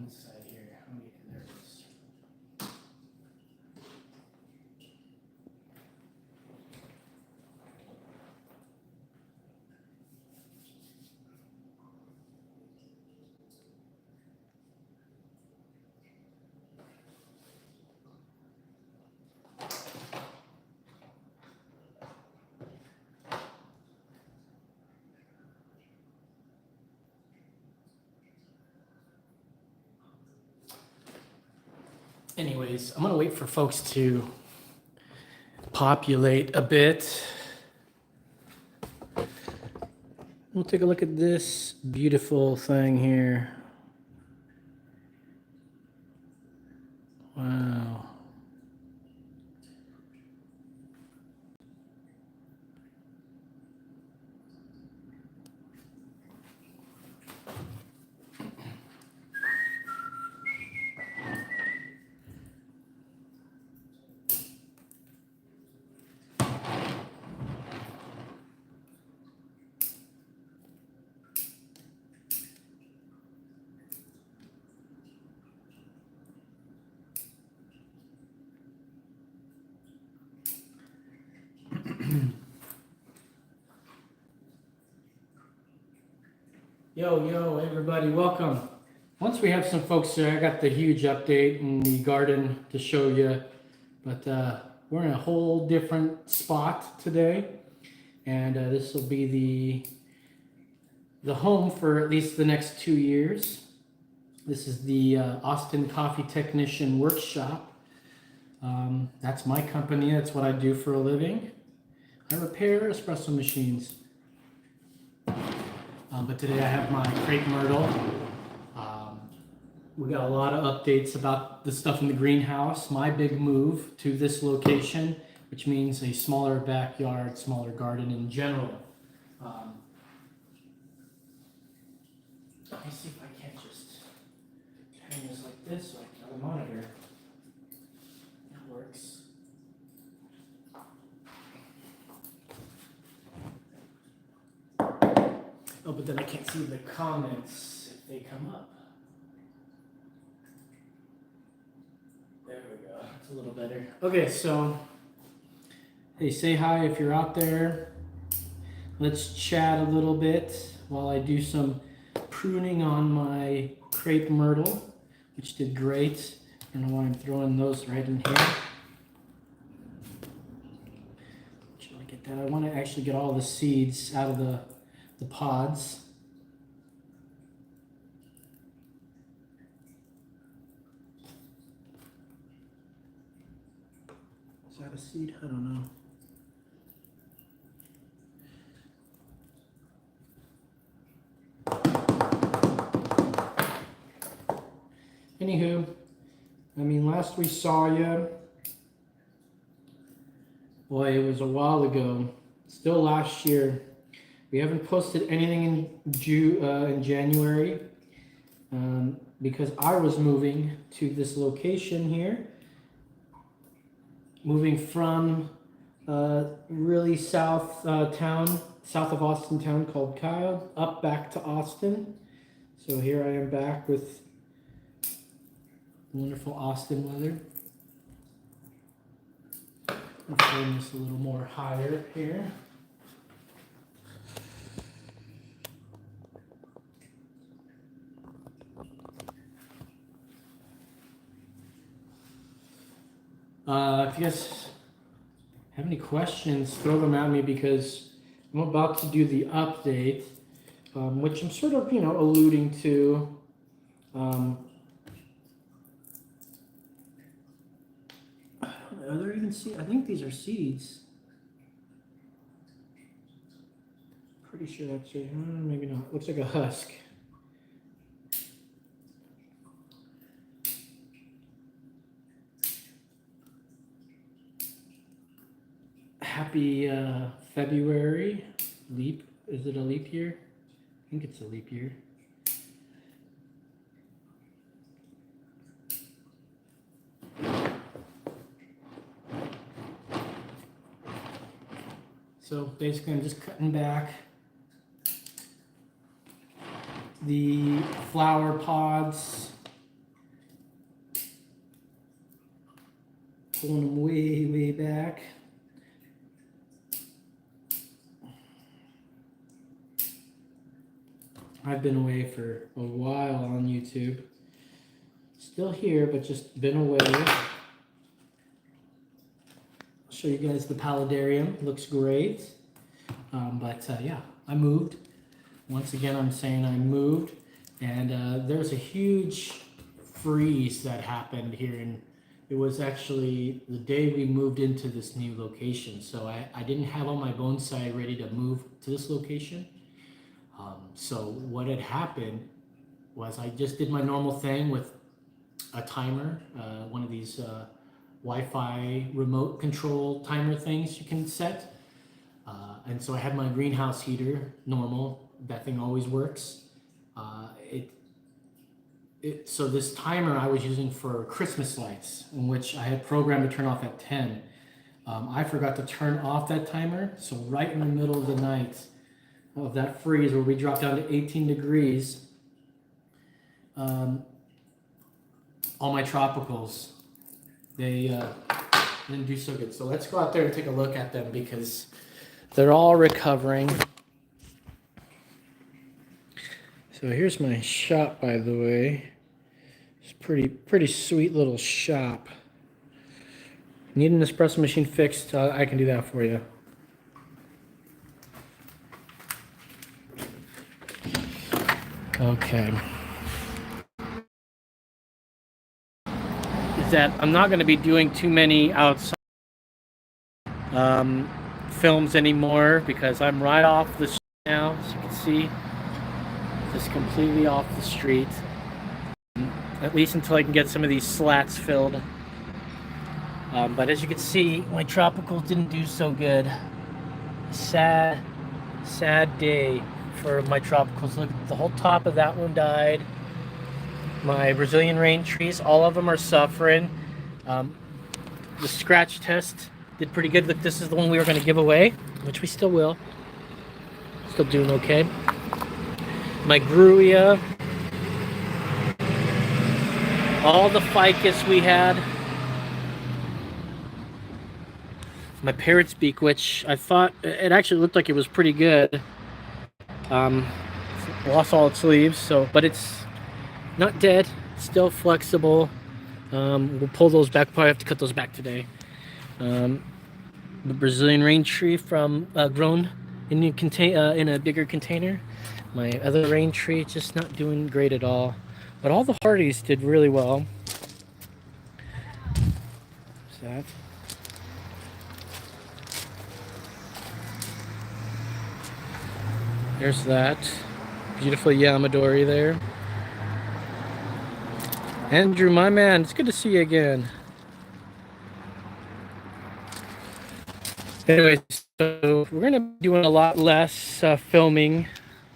inside here. There it is. Anyways, I'm gonna wait for folks to populate a bit. We'll take a look at this beautiful thing here. Wow. Yo, everybody, welcome. Once we have some folks there, I got the huge update in the garden to show you, but we're in a whole different spot today, and this will be the home for at least the next 2 years. This is the Austin Coffee Technician Workshop. That's my company. That's what I do for a living. I repair espresso machines. But today I have my crepe myrtle. We got a lot of updates about the stuff in the greenhouse. My big move to this location, which means a smaller backyard, smaller garden in general. Let me see if I can't just hang this like this so I can have a monitor. That works. Oh, but then I can't see the comments if they come up. There we go. It's a little better. Okay, so, hey, say hi if you're out there. Let's chat a little bit while I do some pruning on my crepe myrtle, which did great. I don't know why I'm throwing those right in here. Should I get that? I want to actually get all the seeds out of the pods. Is that a seed? I don't know. Anywho, I mean, last we saw you, boy, it was a while ago. Still last year. We haven't posted anything in January because I was moving to this location here, moving from really south south of Austin town called Kyle, up back to Austin. So here I am back with wonderful Austin weather. I'll frame this a little more higher here. If you guys have any questions, throw them at me because I'm about to do the update, which I'm sort of, alluding to. Are there even seeds? I think these are seeds. Pretty sure that's it. Maybe not. Looks like a husk. Happy February. Is it a leap year? I think it's a leap year. So basically I'm just cutting back the flower pods pulling them way, way back. I've been away for a while on YouTube. Still here, but just been away. I'll show you guys the paludarium. Looks great. Yeah, I moved. Once again, I'm saying I moved. And there's a huge freeze that happened here. And it was actually the day we moved into this new location. So I didn't have all my bonsai ready to move to this location. So what had happened was I just did my normal thing with a timer, one of these Wi-Fi remote control timer things you can set. And so I had my greenhouse heater, normal, that thing always works. So this timer I was using for Christmas lights, in which I had programmed to turn off at 10. I forgot to turn off that timer, so right in the middle of the night of that freeze where we dropped down to 18 degrees, all my tropicals, they didn't do so good. So let's go out there and take a look at them because they're all recovering. So here's my shop, by the way. It's pretty sweet little shop. Need an espresso machine fixed? I can do that for you. Okay. Is that I'm not going to be doing too many outside films anymore because I'm right off the street now, as you can see. Just completely off the street. At least until I can get some of these slats filled. But as you can see, my tropicals didn't do so good. Sad day for my tropicals. Look, the whole top of that one died. My Brazilian rain trees, all of them are suffering. The scratch test did pretty good. Look, this is the one we were going to give away, which we still will. Still doing okay. My Gruya, all the ficus we had. My parrot's beak, which I thought it actually looked like it was pretty good. Lost all its leaves, but it's not dead, still flexible. We'll pull those back. Probably have to cut those back today. The Brazilian rain tree from grown in a bigger container. My other rain tree just not doing great at all, but all the hardies did really well. What's that? There's that beautiful Yamadori there. Andrew, my man, it's good to see you again. Anyway, so we're going to be doing a lot less filming,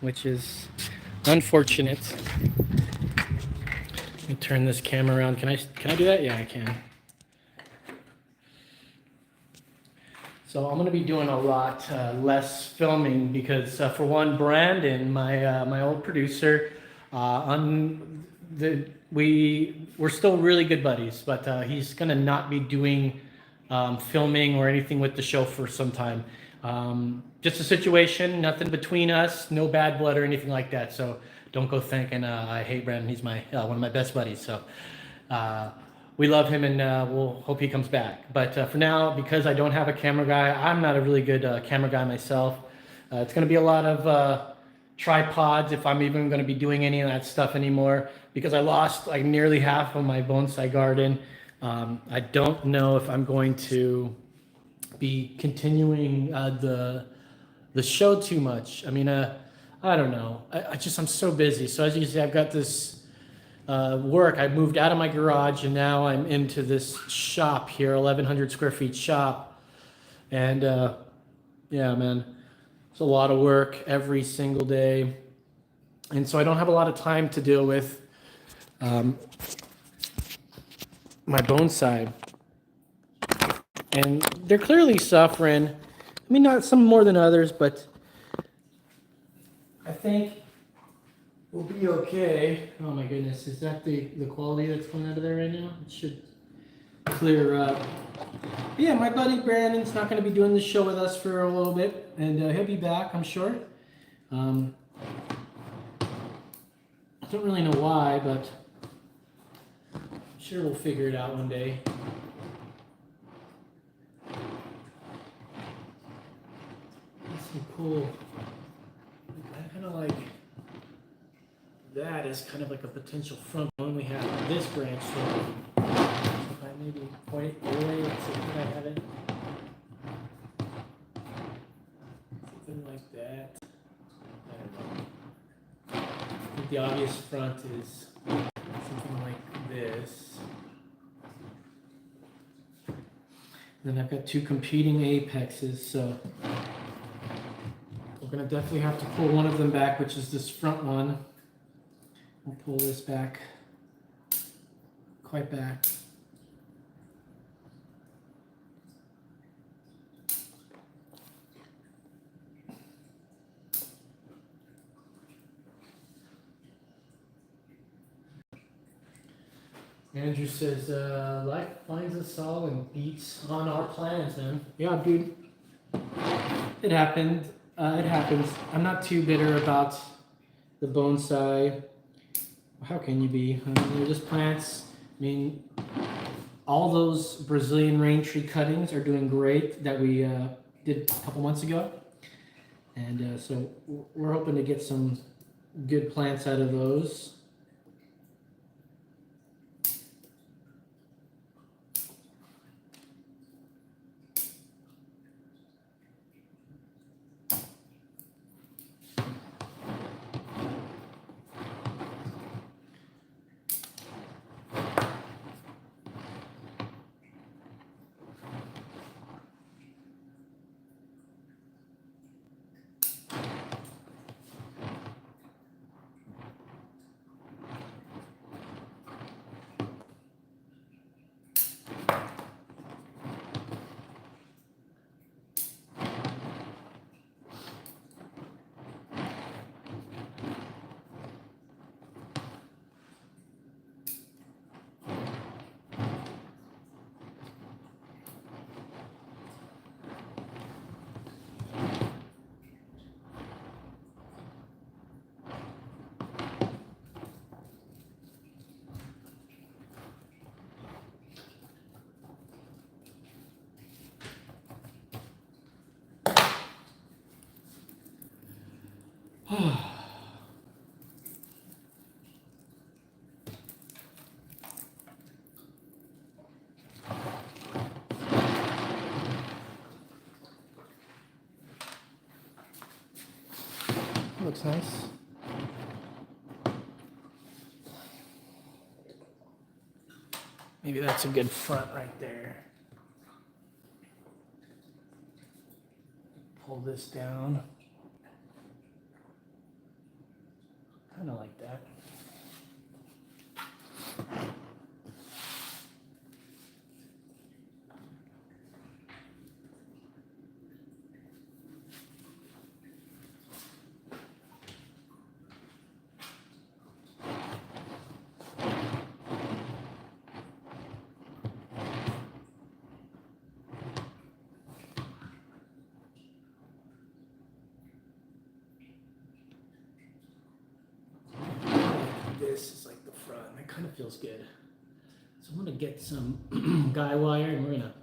which is unfortunate. Let me turn this camera around. Can I do that? Yeah, I can. So I'm going to be doing a lot less filming because, for one, Brandon, my old producer, we're still really good buddies, but he's going to not be doing filming or anything with the show for some time. Just a situation, nothing between us, no bad blood or anything like that. So don't go thinking I hate Brandon. He's one of my best buddies. So we love him, and we'll hope he comes back. But for now, because I don't have a camera guy, I'm not a really good camera guy myself. It's going to be a lot of tripods if I'm even going to be doing any of that stuff anymore, because I lost like nearly half of my bonsai garden. I don't know if I'm going to be continuing the show too much. I mean, I don't know. I'm so busy. So as you can see, I've got this work. I moved out of my garage and now I'm into this shop here, 1,100 square feet shop. And yeah, man, it's a lot of work every single day. And so I don't have a lot of time to deal with my bonsai. And they're clearly suffering. I mean, not some more than others, but I think we'll be okay. Oh my goodness, is that the quality that's coming out of there right now? It should clear up. Yeah, my buddy Brandon's not going to be doing the show with us for a little bit, and he'll be back, I'm sure. I don't really know why, but I'm sure we'll figure it out one day. That's some cool. I kind of like that as kind of like a potential front one. We have this branch. So if I maybe point it your way, let's see if I have it. Something like that. I don't know. I think the obvious front is something like this. And then I've got two competing apexes, so we're going to definitely have to pull one of them back, which is this front one. We'll pull this back, quite back. Andrew says, life finds us all and beats on our plans, man. Yeah, dude. It happened. It happens. I'm not too bitter about the bonsai. How can you be? I mean, they're just plants. I mean, all those Brazilian rain tree cuttings are doing great that we did a couple months ago. And so we're hoping to get some good plants out of those. Looks nice. Maybe that's a good front right there. Pull this down. Kind of like that. This is like the front. That kind of feels good. So I'm gonna get some guy wire and we're gonna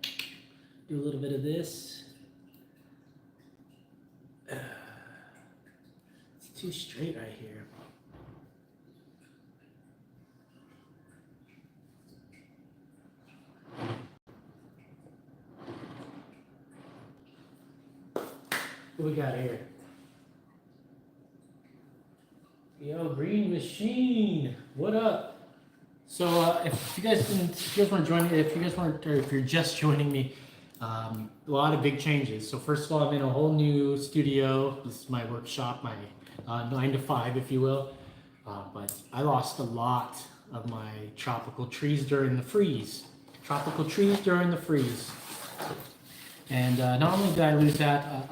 do a little bit of this. It's too straight right here. What we got here? Yo, Green Machine, what up? So if you guys want to join me, if you're just joining me, a lot of big changes. So first of all, I'm in a whole new studio. This is my workshop, my 9 to 5, if you will. But I lost a lot of my tropical trees during the freeze. And not only did I lose that,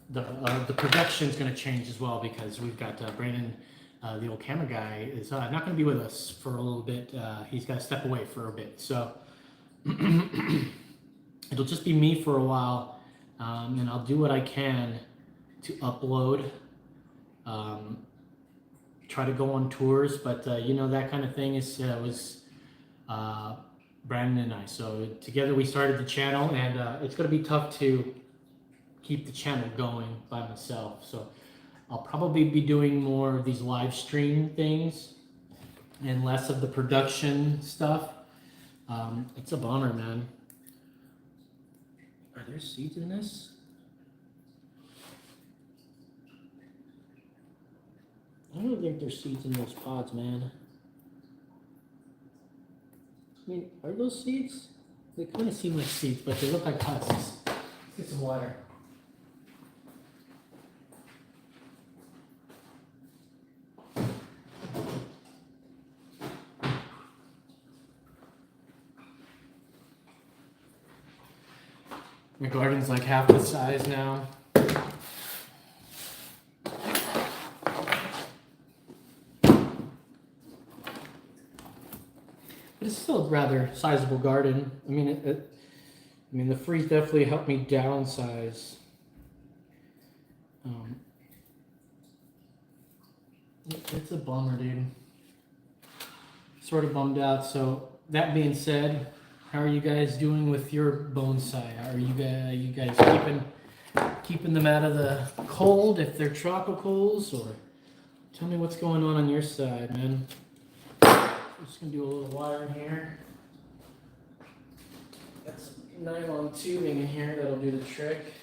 the production is going to change as well because we've got Brandon, the old camera guy, is not going to be with us for a little bit. He's got to step away for a bit. So it'll just be me for a while, and I'll do what I can to upload. Try to go on tours, but you know, that kind of thing was Brandon and I. So together we started the channel, and it's going to be tough to keep the channel going by myself. So I'll probably be doing more of these live stream things and less of the production stuff. It's a bummer, man. Are there seeds in this? I don't think there's seeds in those pods, man. I mean, are those seeds? They kind of seem like seeds, but they look like husks. Let's get some water. My garden's like half the size now. But it's still a rather sizable garden. I mean, the freeze definitely helped me downsize. It's a bummer, dude. Sort of bummed out. So that being said, how are you guys doing with your bonsai? Are you guys keeping them out of the cold if they're tropicals, or tell me what's going on your side, man? I'm just gonna do a little wire in here. Got some nylon tubing in here that'll do the trick.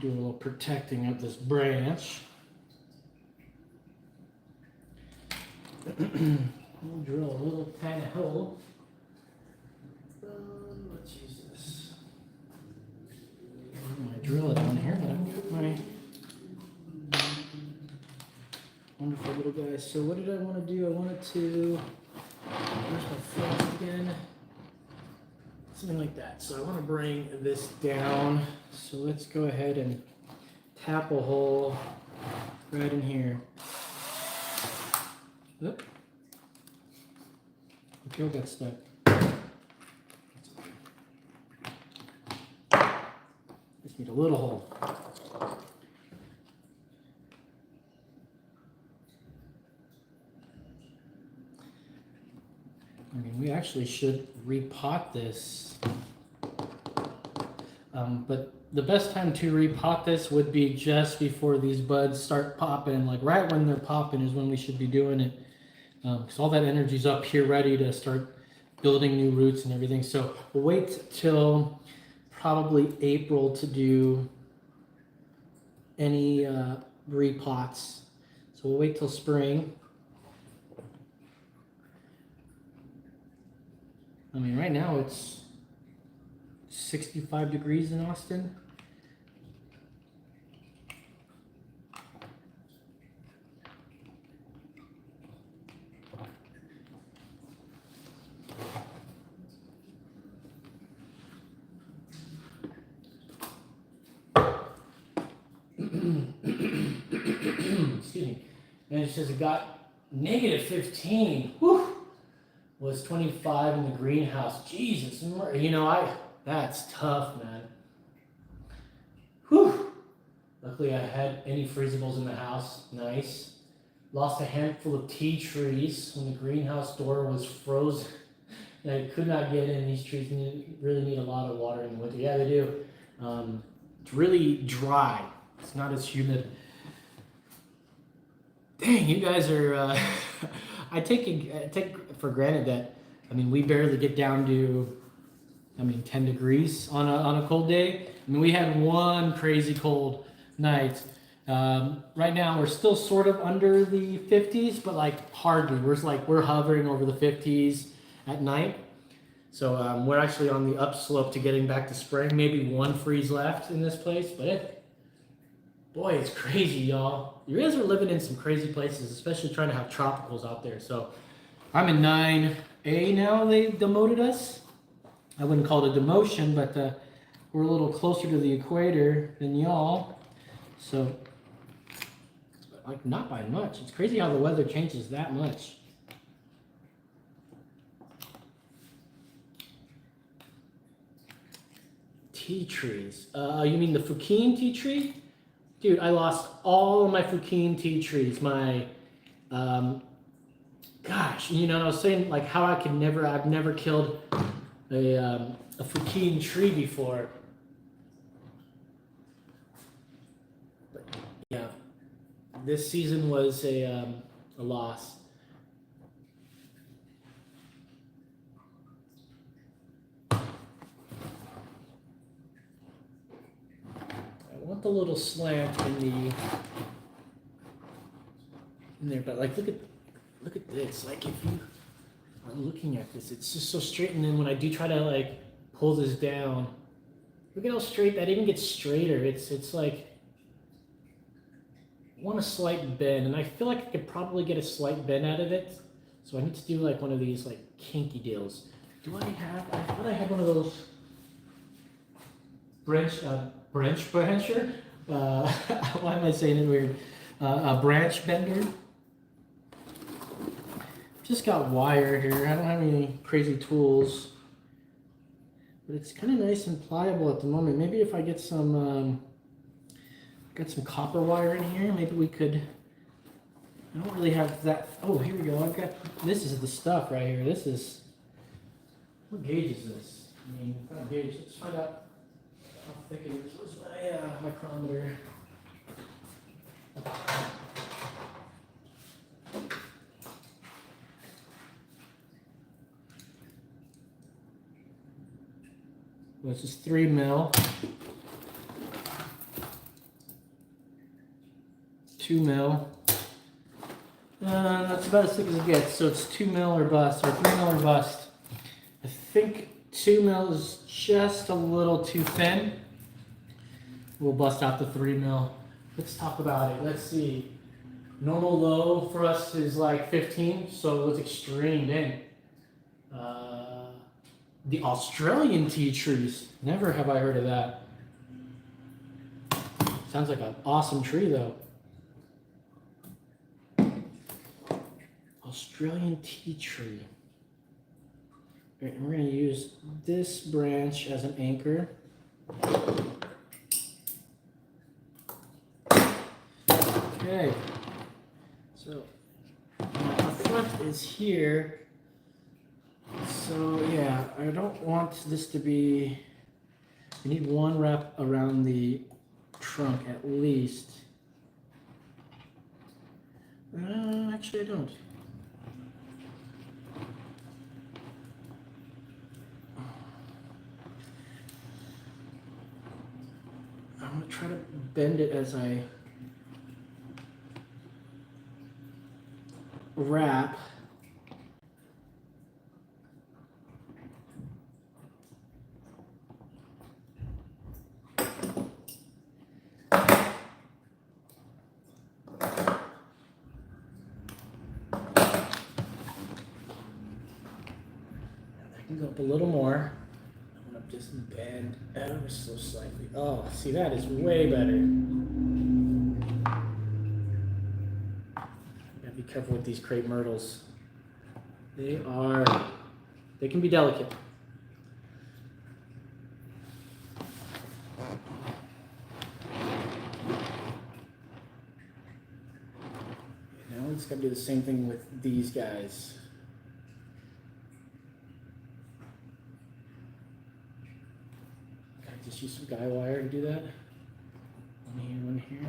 Do a little protecting of this branch. We'll drill a little tiny hole. Let's use this. I'm going to drill it on here, but I've got my wonderful little guys. So what did I want to do? I wanted to, where's my frost again? Something like that. So I want to bring this down. So let's go ahead and tap a hole right in here. Oop. The drill got stuck. Just need a little hole. I mean, we actually should repot this. But the best time to repot this would be just before these buds start popping. Like right when they're popping is when we should be doing it. Because all that energy's up here ready to start building new roots and everything. So we'll wait till probably April to do any repots. So we'll wait till spring. I mean, right now it's 65 degrees in Austin. Excuse me. And it says it got -15. Whew. Was 25 in the greenhouse. Jesus, you know, that's tough, man. Whew. Luckily, I had any freezables in the house. Nice. Lost a handful of tea trees when the greenhouse door was frozen. And I could not get in. These trees really need a lot of water in the winter. Yeah, they do. It's really dry. It's not as humid. Dang, you guys are... I take for granted that, I mean, we barely get down to, 10 degrees on a cold day. I mean, we had one crazy cold night. Right now, we're still sort of under the 50s, but like hardly. We're hovering over the 50s at night. So we're actually on the upslope to getting back to spring. Maybe one freeze left in this place, but boy, it's crazy, y'all. you guys are living in some crazy places, especially trying to have tropicals out there. So I'm in 9A now. They demoted us. I wouldn't call it a demotion, but we're a little closer to the equator than y'all. So, like, not by much. It's crazy how the weather changes that much. Tea trees. You mean the Fukien tea tree? Dude, I lost all of my Fukien tea trees. My, gosh, you know, I was saying like how I've never killed a Fukien tree before. But yeah, this season was a loss. I want the little slant in there, but like look at this. Like if you are looking at this, it's just so straight, and then when I do try to like pull this down, look at how straight that even gets straighter. It's like I want a slight bend, and I feel like I could probably get a slight bend out of it. So I need to do like one of these like kinky deals. Do I thought I had one of those brancher. Why am I saying it weird? A branch bender. Just got wire here. I don't have any crazy tools, but it's kind of nice and pliable at the moment. Maybe if I get some, got some copper wire in here, maybe we could. I don't really have that. Oh, here we go. I've got. This is the stuff right here. This is. What gauge is this? I mean, what kind of gauge? Let's find out how thick it is. Where's my micrometer? This is 3 mil, 2 mil. That's about as thick as it gets. So it's 2 mil or bust, or 3 mil or bust. I think 2 mil is just a little too thin. We'll bust out the 3 mil. Let's talk about it. Let's see. Normal low for us is like 15, so it's extreme in. The Australian tea trees. Never have I heard of that. Sounds like an awesome tree though. Australian tea tree. All right, we're going to use this branch as an anchor. Okay. So the front is here. So yeah, I don't want this to be, we need one wrap around the trunk at least. Actually I don't. I'm going to try to bend it as I wrap. Go up a little more. I'm gonna just bend ever so slightly. Oh, see, that is way better. Gotta be careful with these crepe myrtles. They can be delicate. Now let's gotta do the same thing with these guys. Just use some guy wire to do that. One here.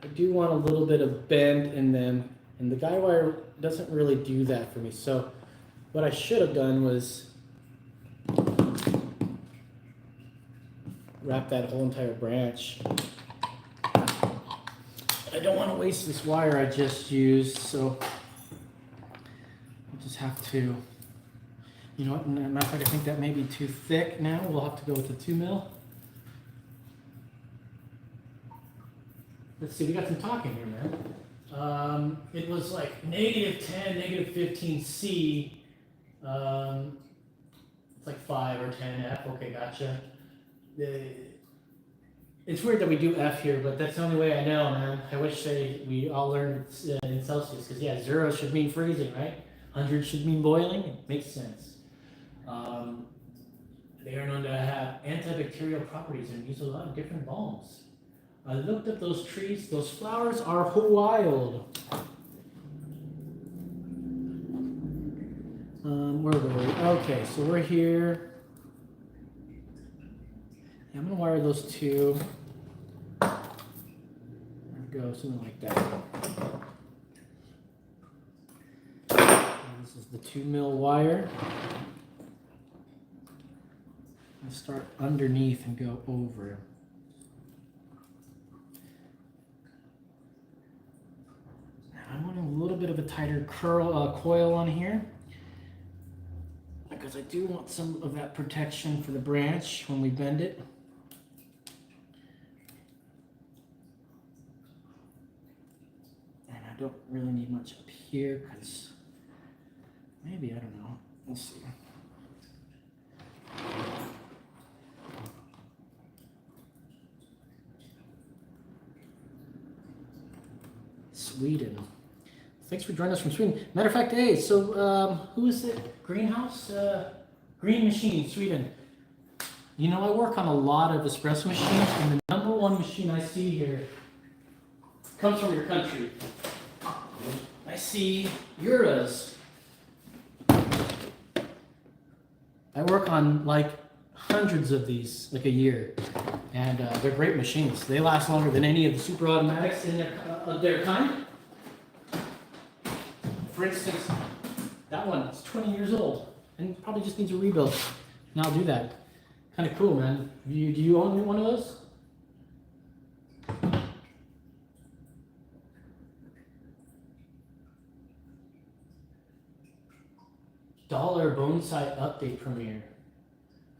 I do want a little bit of bend in them, and the guy wire doesn't really do that for me. So what I should have done was wrap that whole entire branch. I don't want to waste this wire I just used, so I just have to. You know what, matter of fact, I think that may be too thick now. We'll have to go with the 2 mil. let's see, we got some talking here, man. It was like -10, -15C. It's like 5 or 10 F. Okay, gotcha. It's weird that we do F here, but that's the only way I know, man. I wish we all learned in Celsius, because yeah, 0 should mean freezing, right? 100 should mean boiling. It makes sense. They are known to have antibacterial properties and use a lot of different balms. I looked up those trees. Those flowers are wild. Where were we? Okay, so we're here. Yeah, I'm gonna wire those two. There we go, something like that. And this is the 2mm wire. I'll start underneath and go over. I want a little bit of a tighter coil on here, because I do want some of that protection for the branch when we bend it. And I don't really need much up here, because maybe, I don't know, we'll see. Sweden. Thanks for joining us from Sweden. Matter of fact, hey, so who is it? Greenhouse? Green Machine, Sweden. You know, I work on a lot of espresso machines, and the #1 machine I see here comes from your country. I see Euros. I work on like hundreds of these, like a year, and they're great machines. They last longer than any of the super automatics in their kind. For instance, that one is 20 years old and probably just needs a rebuild. And I'll do that. Kind of cool, man. Do you own one of those? Dollar Bonsai update premiere.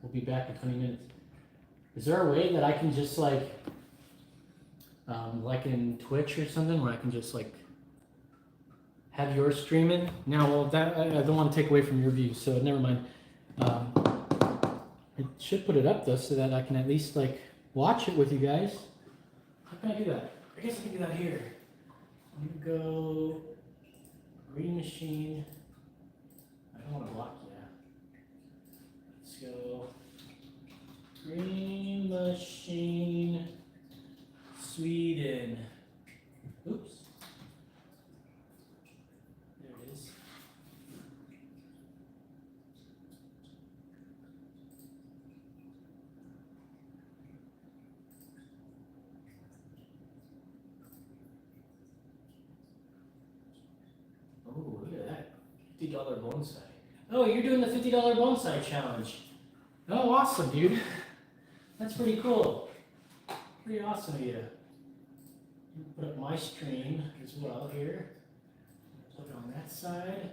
We'll be back in 20 minutes. Is there a way that I can just like in Twitch or something, where I can just like have yours streaming? Now, well, that I don't want to take away from your views, so never mind. It should put it up though, so that I can at least like watch it with you guys. How can I do that? I guess I can do that here. I'm gonna go Green Machine. I don't want to block you. Let's go Green Machine, Sweden. Oops. There it is. Oh, look at that. $50 bonsai. Oh, you're doing the $50 bonsai challenge. Oh, awesome, dude. That's pretty cool. Pretty awesome of you. Put up my stream as well here. Put it on that side,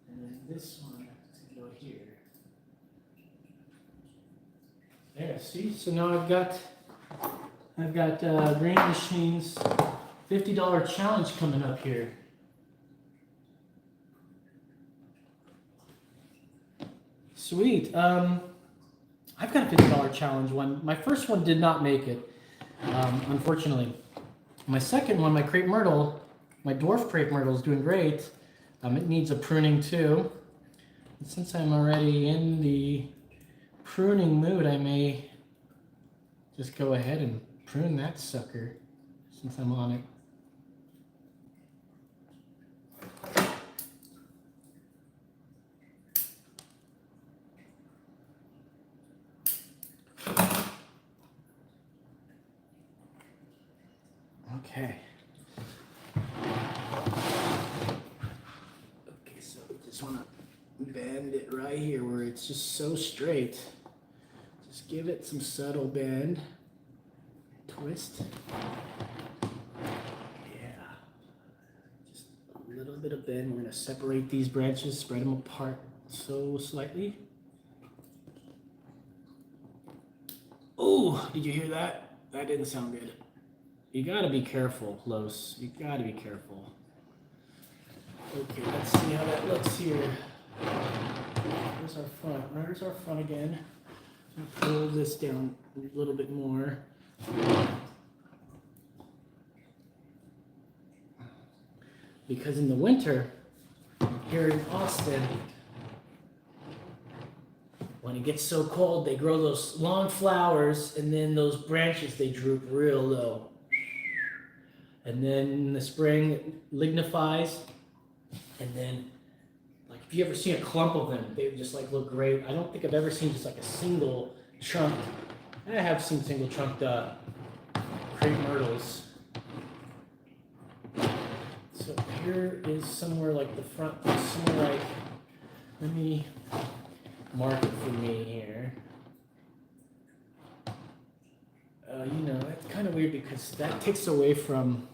and then this one is going to go here. There, see? So now I've got Green Machine's $50 challenge coming up here. Sweet. I've got a $50 challenge one. My first one did not make it, unfortunately. My second one, my crepe myrtle, my dwarf crepe myrtle is doing great. It needs a pruning too. And since I'm already in the pruning mood, I may just go ahead and prune that sucker since I'm on it. Okay. Okay, so we just want to bend it right here where it's just so straight. Just give it some subtle bend. Twist. Yeah. Just a little bit of bend. We're going to separate these branches, spread them apart so slightly. Oh, did you hear that? That didn't sound good. you gotta be careful, Los. You gotta be careful. Okay, let's see how that looks here. There's our front. There's our front again. Pull this down a little bit more. Because in the winter, here in Austin, when it gets so cold, they grow those long flowers, and then those branches, they droop real low. And then in the spring, it lignifies, and then, like, if you ever see a clump of them, they just like look great. I don't think I've ever seen just like a single trunk. I have seen single trunked crepe myrtles. So here is somewhere like the front, somewhere like, let me mark it for me here. You know, that's kind of weird because that takes away from,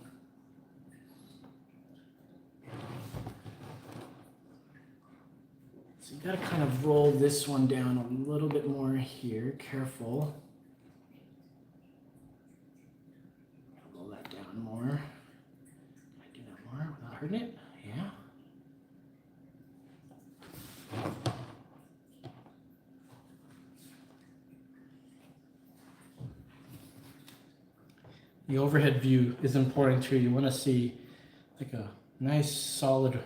so you gotta kind of roll this one down a little bit more here, careful. Roll that down more. Without hurting it, yeah. The overhead view is important too. You want to see like a nice solid,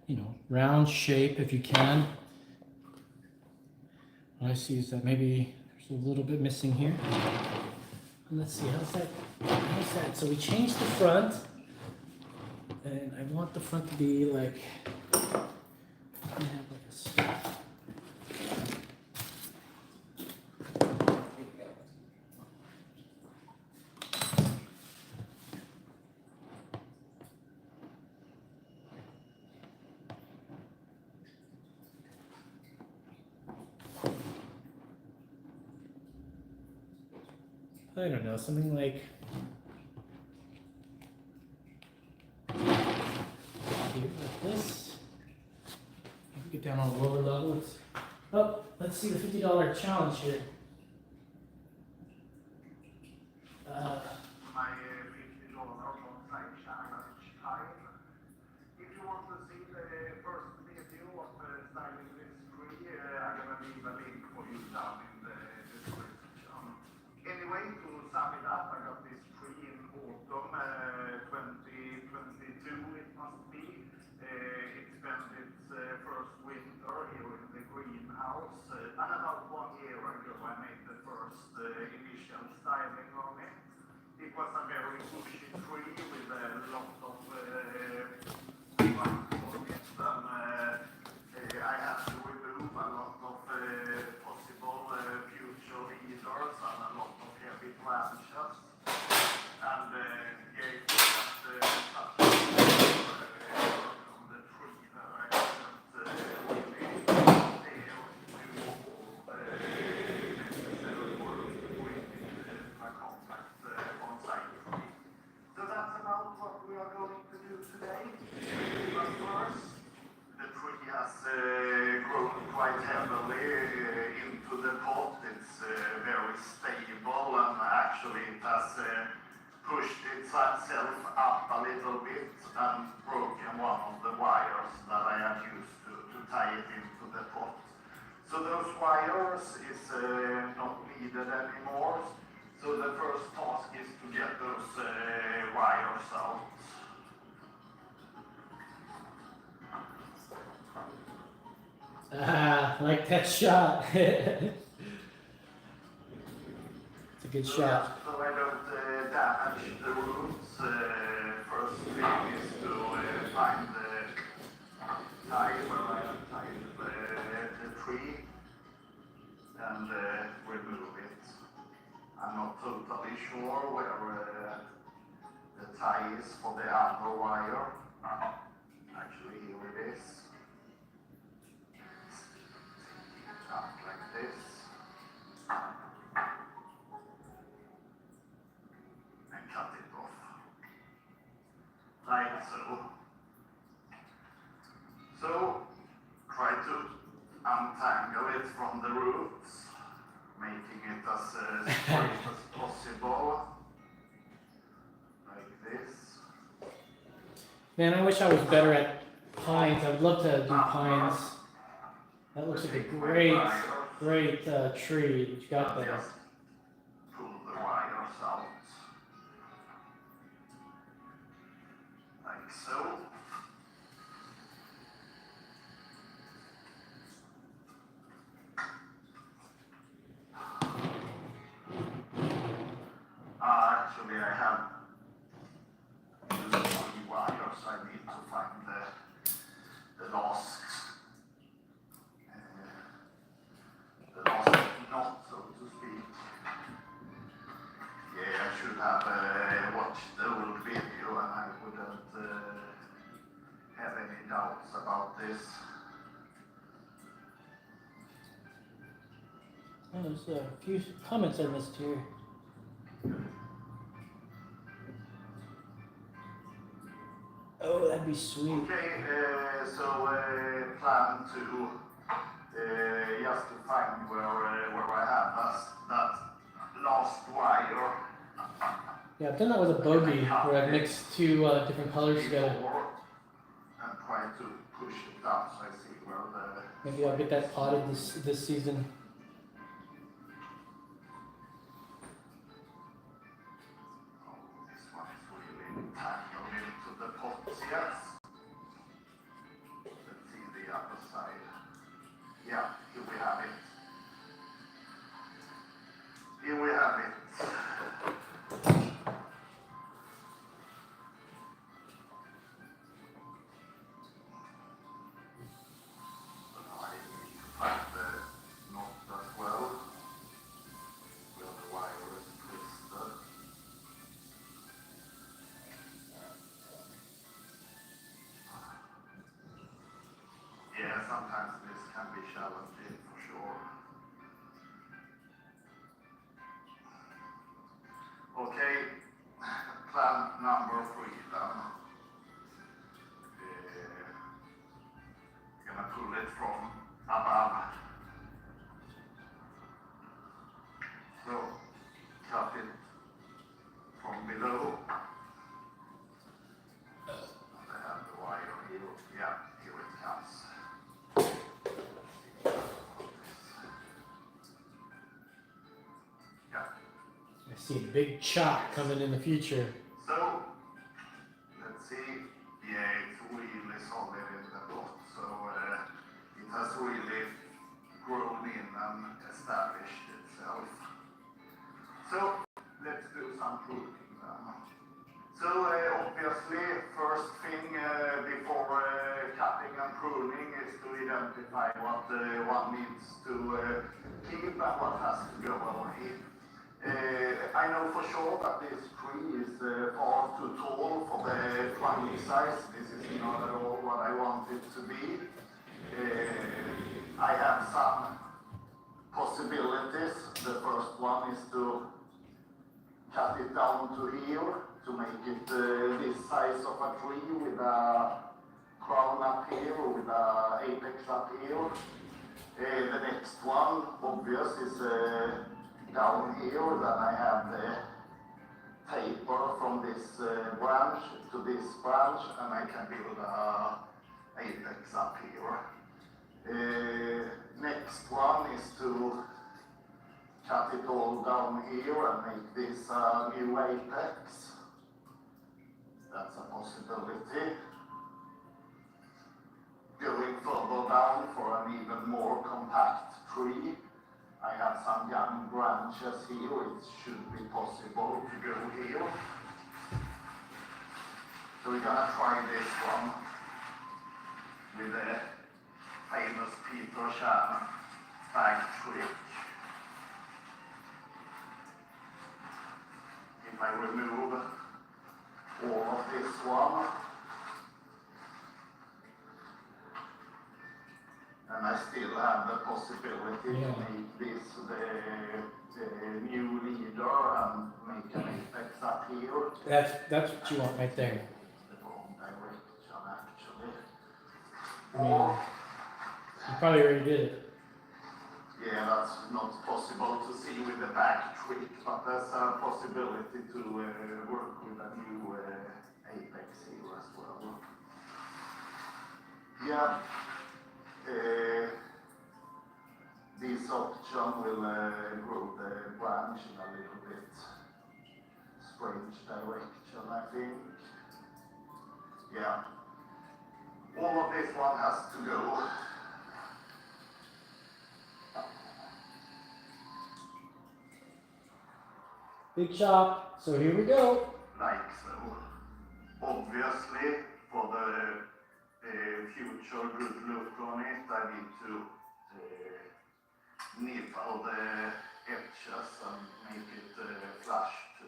you know, round shape if you can. What I see is that maybe there's a little bit missing here. And let's see, how's that? How's that? So we changed the front. And I want the front to be like, I don't know, something like this. Get down on the lower level. Let's see the $50 challenge here. My $50 Bonsai-YEAH time. If you want to see the first video of styling this tree, I'm gonna leave a link for you down in the description. Anyway, to sum it up, I got this tree in autumn 2022 it must be. It spent its first winter here in the greenhouse, and about 1 year ago I made the first initial styling on it. It was a very bushy tree with a lot of trunks on it, and I had to remove a lot of possible future leaders and a lot of heavy branches, and gave that such a on the tree that I couldn't really dare do all necessary work with a compact bonsai tree. So that's about what we are going to do today. But first, the tree has grown quite heavily into the pot. It's very stable, and actually it has pushed itself up a little bit and broken one of the wires that I had used to tie it into the pot. So those wires is not needed anymore. So the first task is to get those wires out. Like that shot. It's a good shot. So I don't damage the roots. First thing is to find the tie where I have tied the tree and remove it. I'm not totally sure where the tie is for the other wire. Actually, here it is. Up like this. And cut it off. Like so. So, try to untangle it from the roots, making it as straight as possible. Man, I wish I was better at pines. I would love to do pines. That looks like a great tree that you got there. Just pull the wires out like so. Actually, I have three wires. I need to find the last knot, so to speak. Yeah, I should have watched the old video, and I wouldn't have any doubts about this. Oh, there's a few comments I missed here. Oh, that'd be sweet. Okay, so plan to just to find where I have that last wire. Yeah, I've done that with a bogey where I've mixed two different colors together. And try to push it down so I see where the. Maybe I'll get that potted this season. This one is really tangled into the pots, yes. Let's see the other side. Yeah, here we have it. Here we have it. So now I need to find the knot as well, where the wire is twisted. Yeah, sometimes this can be challenging for sure. Okay, plan number 3 then. Gonna pull it from above. So, cut it from below. And I have the wire here. Yeah, here it comes. Yeah. I see a big chop coming in the future. So, let's see. Yeah, it's really solid in the dot. So, it has really grown in and established itself. So, let's do some pruning then. So, obviously, first thing before cutting and pruning is to identify what one needs to keep and what has to go away. I know for sure that this tree is far too tall for the planting size. This is not at all what I want it to be. I have some possibilities. The first one is to cut it down to here to make it this size of a tree with a crown up here or with a apex up here. The next one, obvious, is down here. Then I have the taper from this branch to this branch, and I can build a apex up here. Next one is to cut it all down here and make this a new apex. That's a possibility. Going further down for an even more compact tree. I have some young branches here. It should be possible to go here. So we're gonna try this one with the famous Peter Shannon bag trick. If I remove all of this one, and I still have the possibility to make this the new leader and make an apex up here. That's what you want right there. The wrong direction actually. Or you probably already did it. yeah, that's not possible to see with the back trick, but there's a possibility to work with a new apex here as well. Yeah, this option will grow the branch in a little bit strange direction, I think. Yeah, all of this one has to go. Big shot. So here we go. Like so. Obviously, for the future good look on it, I need to nibble the edges and make it flush to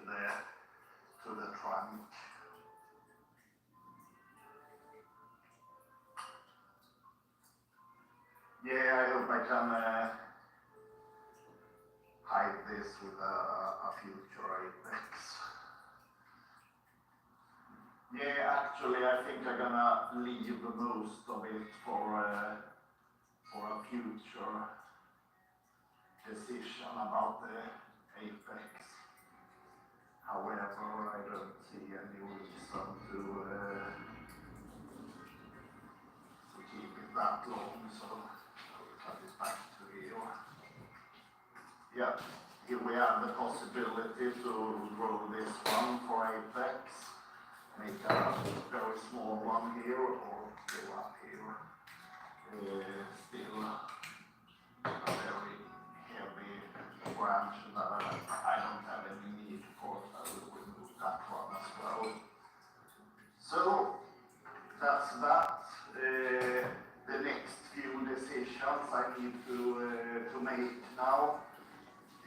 the trunk. Yeah, I hope I can hide this with a future apex. Yeah, actually, I think I'm gonna leave most of it for a future decision about the apex. However, I don't see any reason to keep it that long, so I'll cut it back to here. Yeah, here we have the possibility to grow this one for apex. Make a very small one here or go up here. Still a very heavy branch that I don't have any need for, so I will remove that one as well. So that's that. The next few decisions I need to make now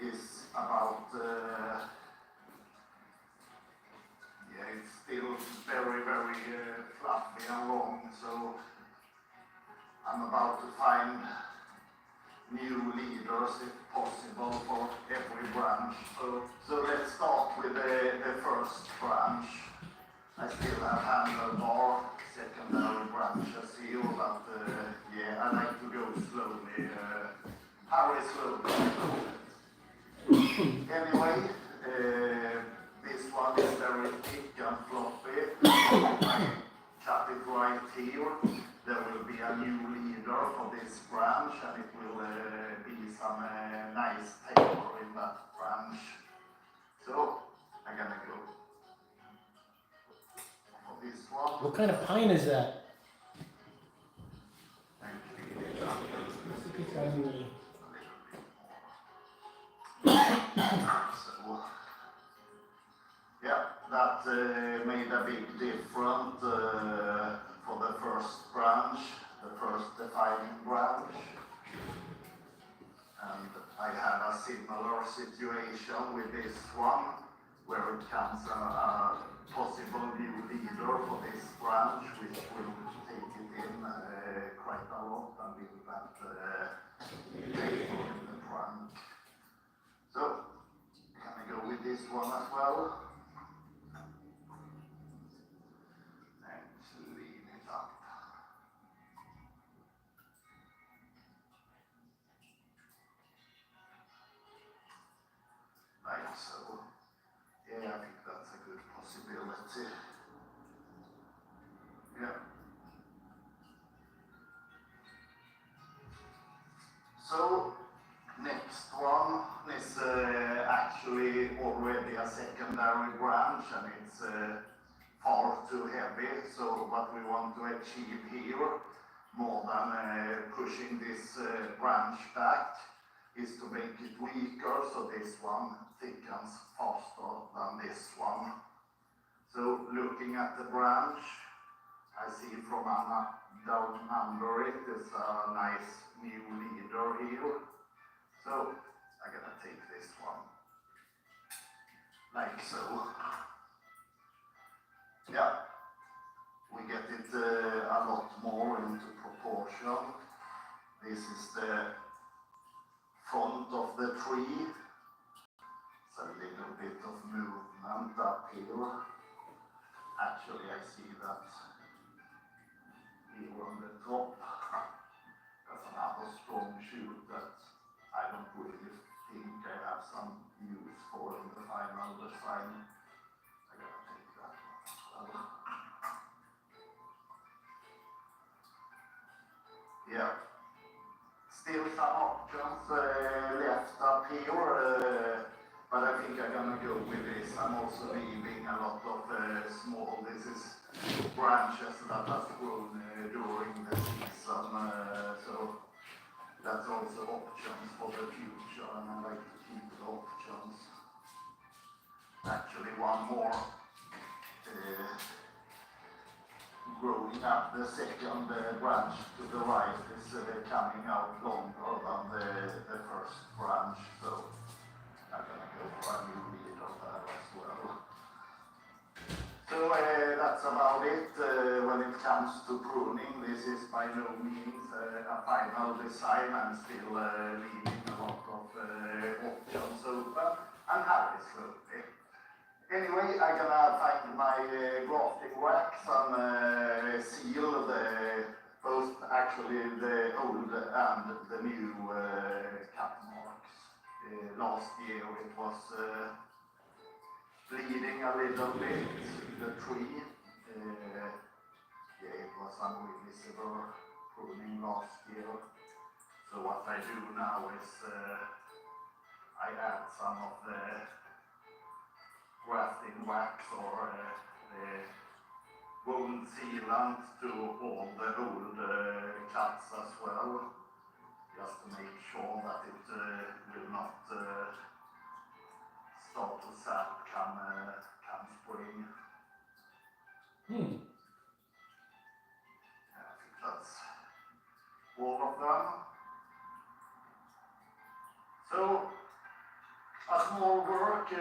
is about yeah, it's still very fluffy and long, so I'm about to find new leaders if possible for every branch. So let's start with the first branch. I still have handlebar, secondary branches here, but yeah, I like to go slowly, very slowly. Anyway, this one is very thick and floppy. If I cut it right here, there will be a new leader for this branch, and it will be some nice taper in that branch. So I'm gonna go for this one. What kind of pine is that? And clean it up a little bit more. So, yeah, that made a big difference for the first branch, the first defining branch. And I had a similar situation with this one, where it comes a possible new leader for this branch, which will take it in quite a lot and build that table in the trunk. So, can I go with this one as well? And lean it up. Like so. Yeah, I think that's a good possibility. Yeah. So, next one is actually already a secondary branch, and it's far too heavy. So what we want to achieve here, more than pushing this branch back, is to make it weaker, so this one thickens faster than this one. So looking at the branch, I see from down under it is a nice new leader here. So I'm gonna take this one, like so. Yeah, we get it a lot more into proportion. This is the front of the tree. It's a little bit of movement up here. Actually, I see that here on the top. That's another strong shoot that I don't really think I have some use for in the final design. I'm gonna take that one as well. Yeah. Still some options left up here, but I think I'm gonna go with this. I'm also leaving a lot of small, this is branches that has grown during the season, so that's also options for the future, and I like to keep the options. Actually, one more growing up, the second branch to the right is coming out longer than the first branch, so I'm gonna go for a new leader there as well. So that's about it. When it comes to pruning, this is by no means a final design. I'm still leaving a lot of options open and happy slowly. Anyway, I'm gonna find my grafting wax and seal both actually the old and the new cut marks. Last year it was bleeding a little bit, the tree. Yeah, it was unvisible pruning last year. So what I do now is I add some of the grafting wax or the wound sealant to all the old cuts as well, just to make sure that it will not start to sap come spring. I think that's all of them. So a small work to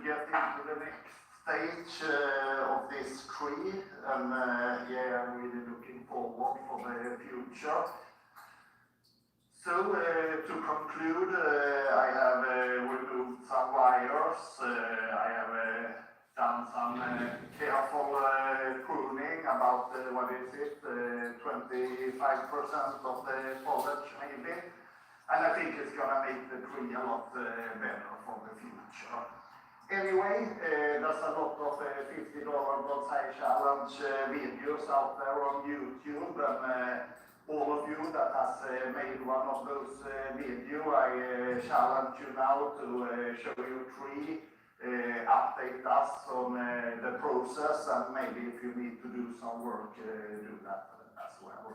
get into the next stage of this tree, and yeah, I'm really looking forward for the future. So to conclude, I have removed some wires, I have done some careful pruning, about what is it, 25% of the foliage maybe. And I think it's gonna make the tree a lot better for the future. Anyway, there's a lot of $50 Bonsai Challenge videos out there on YouTube, and all of you that has made one of those videos, I challenge you now to show your tree, update us on the process, and maybe if you need to do some work, do that as well.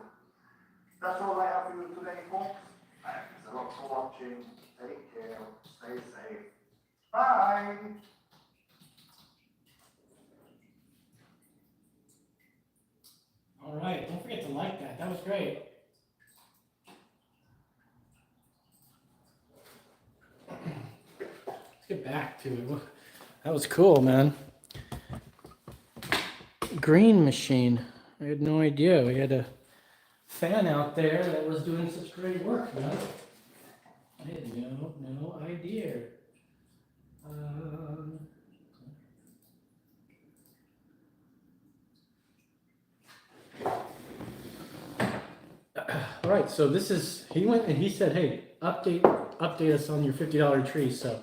That's all I have for you today, folks. Thanks a lot for watching. Take care. Stay safe. Bye. All right, don't forget to like that. That was great. Let's get back to it. That was cool, man. Green machine. I had no idea. We had a fan out there that was doing such great work, man. I had no idea. All right, so this is, he went and he said, hey, update us on your $50 tree. So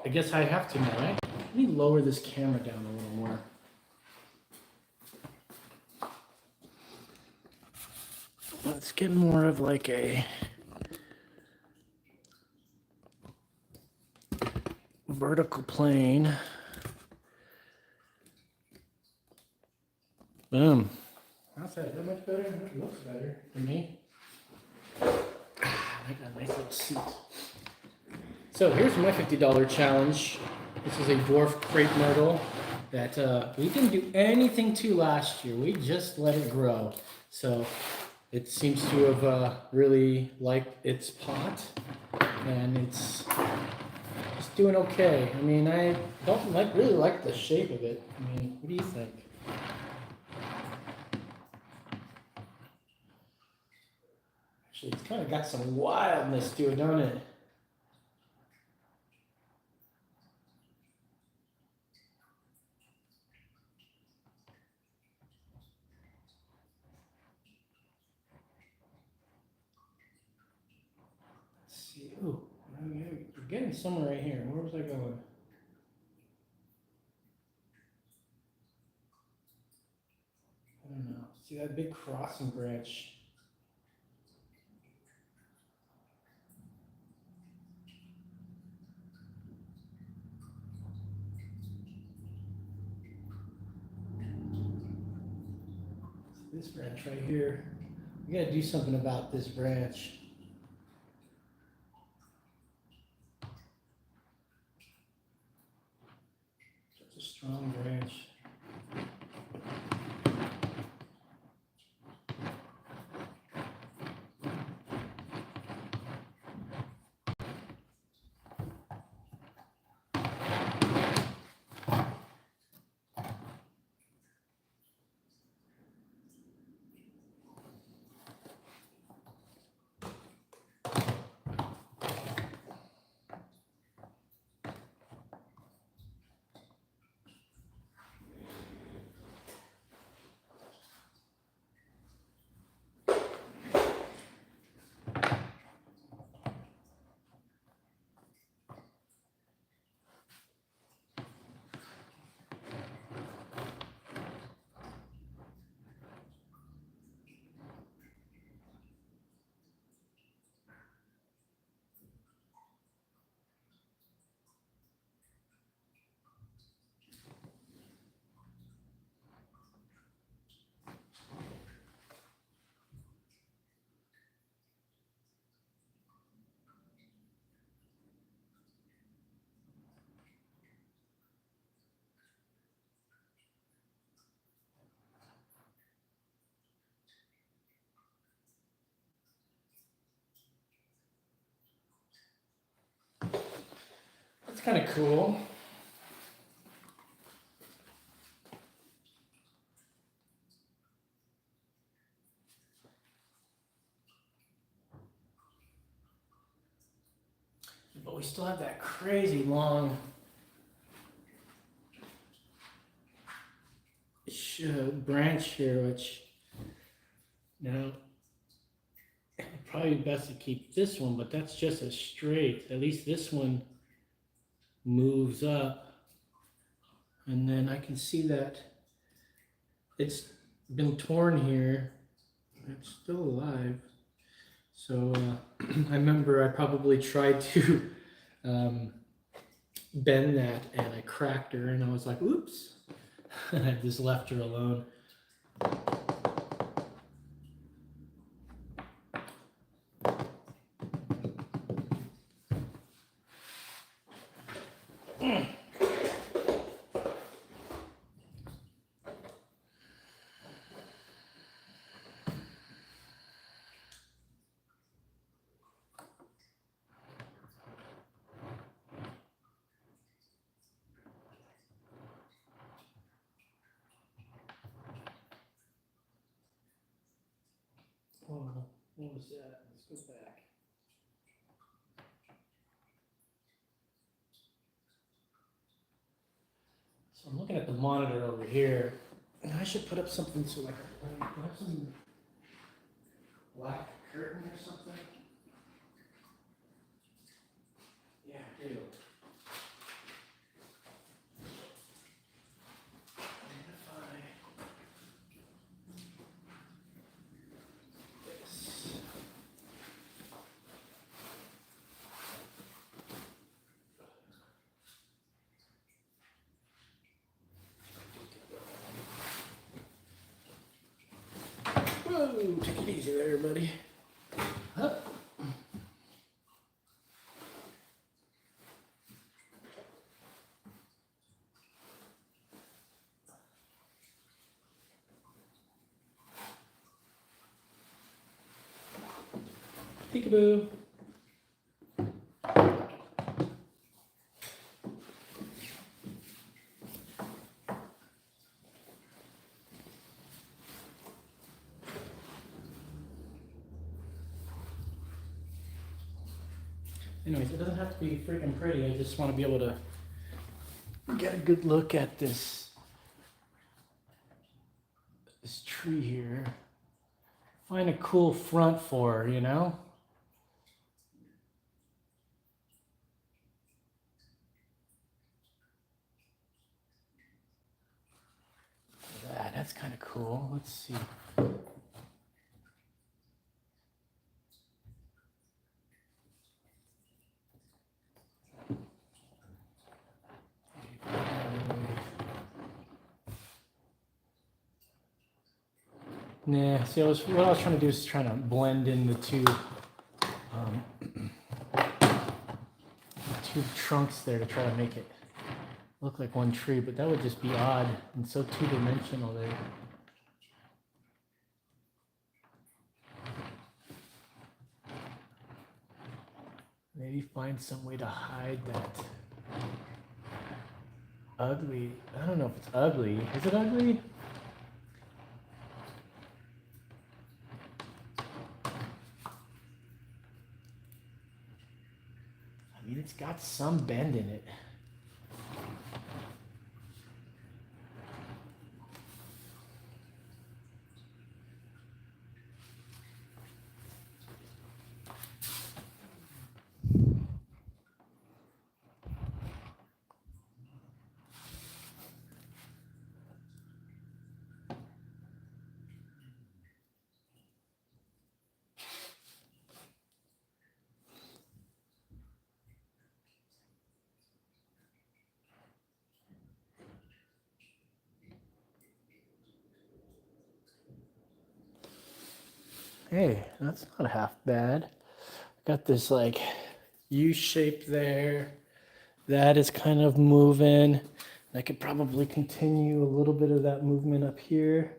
I guess I have to now, right? Let me lower this camera down a little more. Let's get more of like a vertical plane. Boom. How's that? Is that much better? It looks better for me. I got a nice little seat. So here's my $50 challenge. This is a dwarf crepe myrtle that we didn't do anything to last year. We just let it grow. So it seems to have really liked its pot, and it's just doing okay. I mean, I don't really like the shape of it. I mean, what do you think? Actually, it's kind of got some wildness to it, don't it? Ooh, we're getting somewhere right here. Where was I going? I don't know. See that big crossing branch? This branch right here. We gotta do something about this branch. Such a strong branch. That's kind of cool. But we still have that crazy long branch here, which now it'd probably be best to keep this one, but that's just as straight. At least this one moves up, and then I can see that it's been torn here. It's still alive. So I remember I probably tried to bend that, and I cracked her, and I was like, oops. I just left her alone. Oh, what was that? Let's go back. So I'm looking at the monitor over here, and I should put up something so like I have some black curtain or something. Yeah, I do. Whoa, take it easy there, buddy. Huh. Peekaboo. Anyways, it doesn't have to be freaking pretty. I just want to be able to get a good look at this tree here. Find a cool front for her, you know? That's kind kind of cool. Let's see. Nah, see, what I was trying to do is trying to blend in the two trunks there to try to make it look like one tree, but that would just be odd and so two-dimensional there. Maybe find some way to hide that ugly. I don't know if it's ugly. Is it ugly? I mean, it's got some bend in it. Hey, that's not half bad. Got this like U shape there. That is kind of moving. I could probably continue a little bit of that movement up here.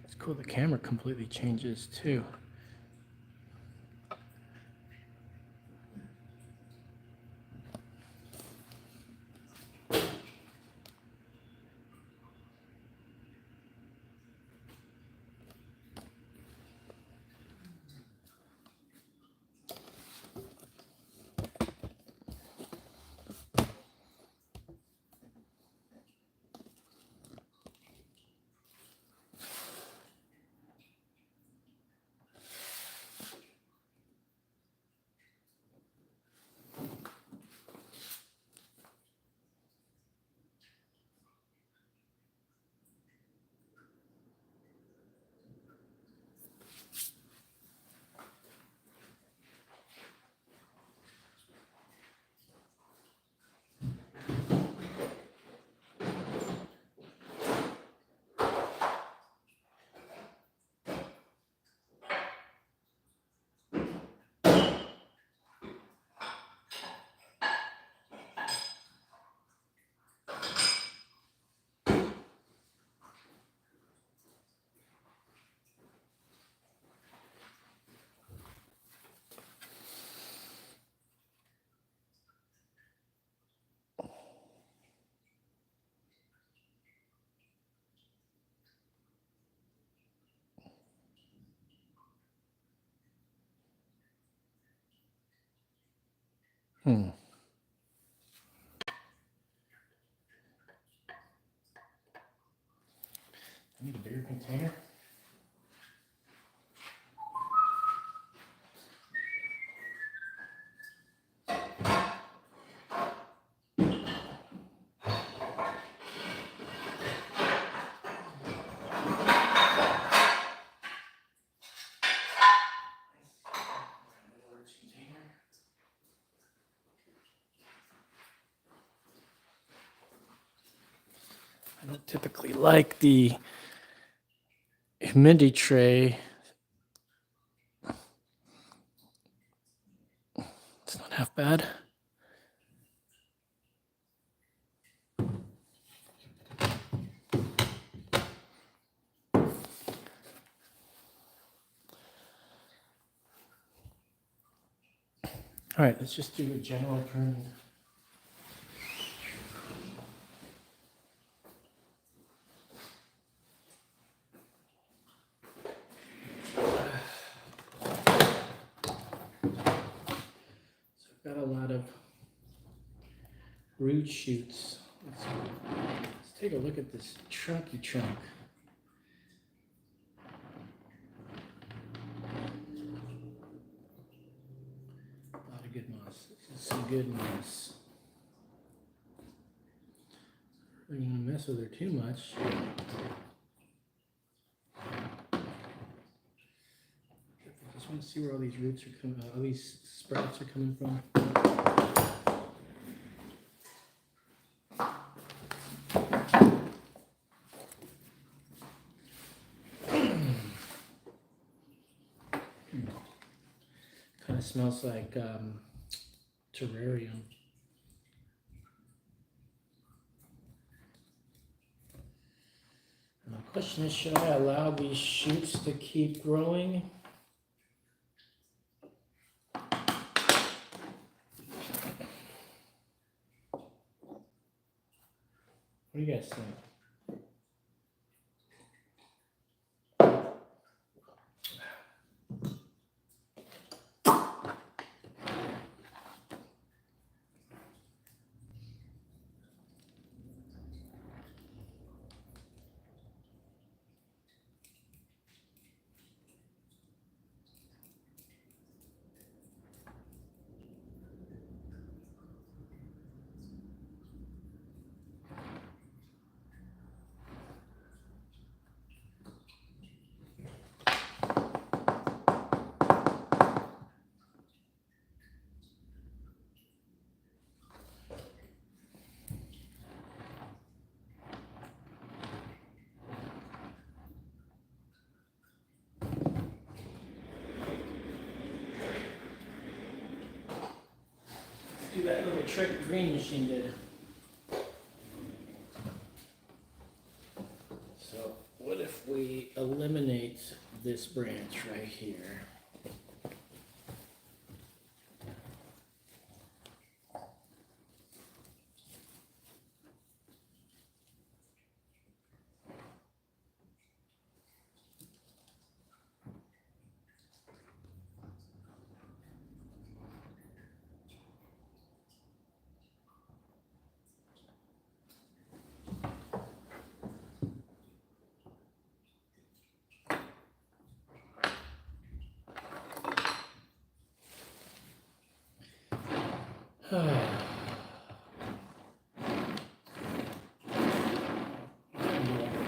It's cool, the camera completely changes too. I need a bigger container. I don't typically like the humidity tray. It's not half bad. All right, let's just do a general pruning. root shoots. Let's take a look at this trunky trunk. A lot of good moss. This is some good moss. I'm not gonna mess with her too much. I just want to see where all these roots are coming, all these sprouts are coming from. Kind of smells like terrarium. And the question is, should I allow these shoots to keep growing? What do you guys think? Do that little trick the green machine did. So what if we eliminate this branch right here?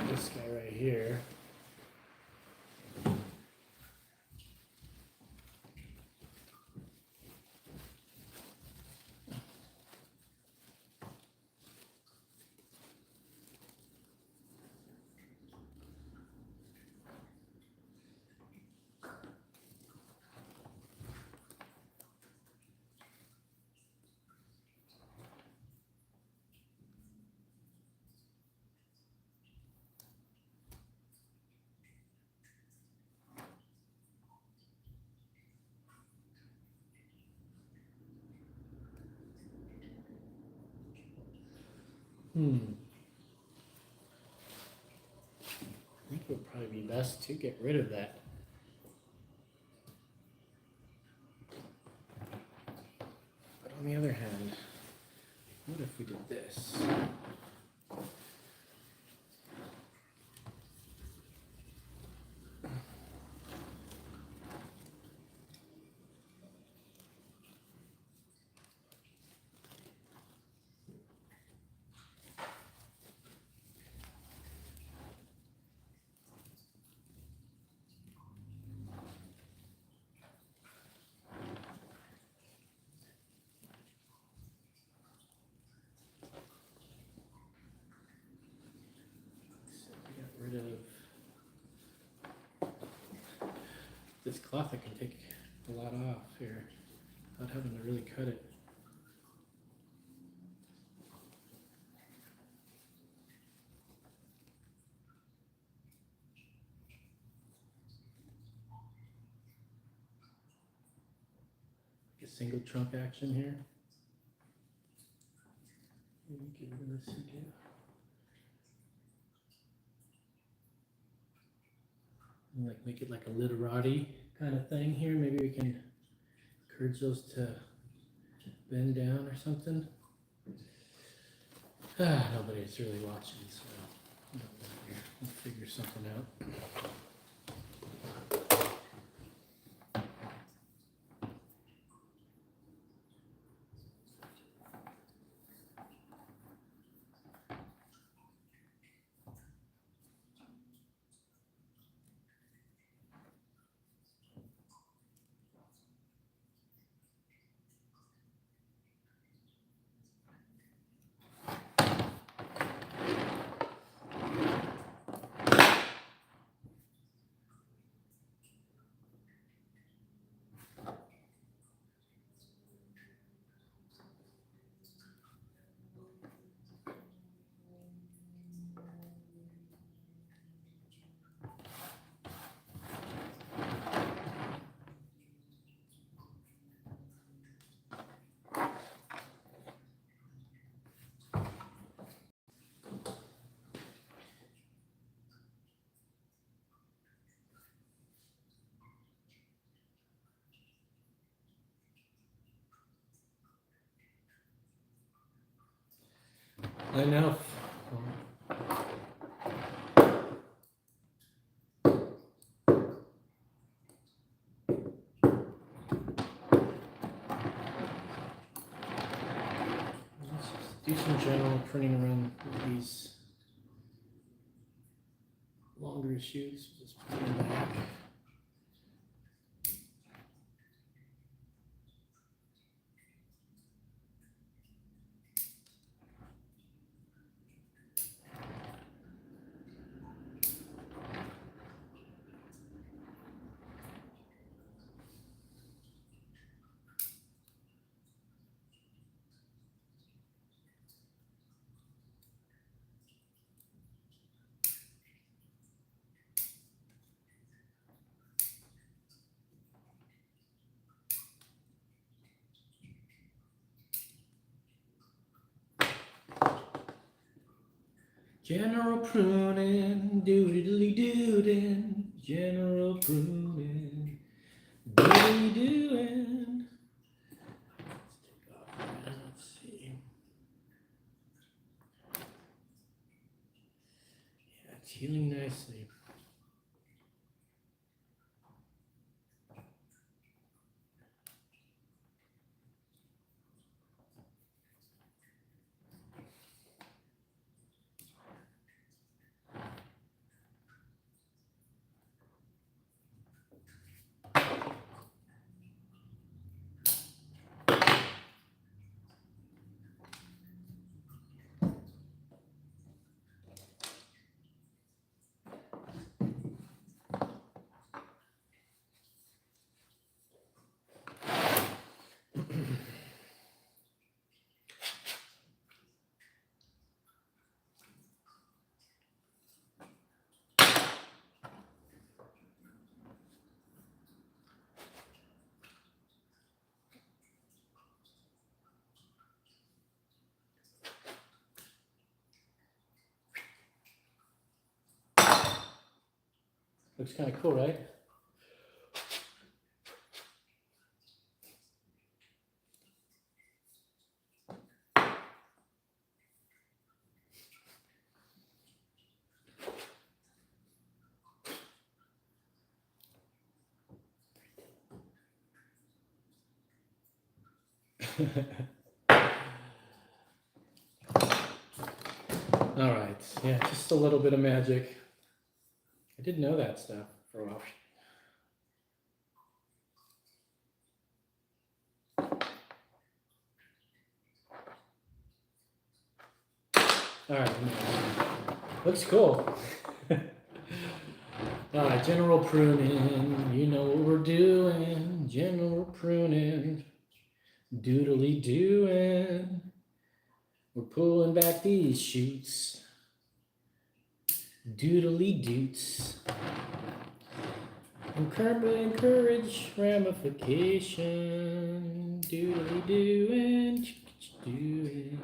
This guy right here. I think it would probably be best to get rid of that. But on the other hand, what if we did this? Rid of this cloth. I can take a lot off here without having to really cut it. Like a single trunk action here. Maybe get rid of this again. Like make it like a literati kind of thing here. Maybe we can encourage those to bend down or something. Nobody's really watching, so we'll figure something out. Enough. Let's just do some general printing around these longer shoots. Just put them back. General pruning, doodly doodin', general pruning, doodly doing. Let's take off that. Let's see. Yeah, it's healing nicely. Looks kind of cool, right? All right, yeah, just a little bit of magic. I didn't know that stuff for a while. All right, looks cool. All right, general pruning, you know what we're doing. General pruning, doodly doing. We're pulling back these shoots. Doodly doots. Encourage ramification. Doodly doing. Doing.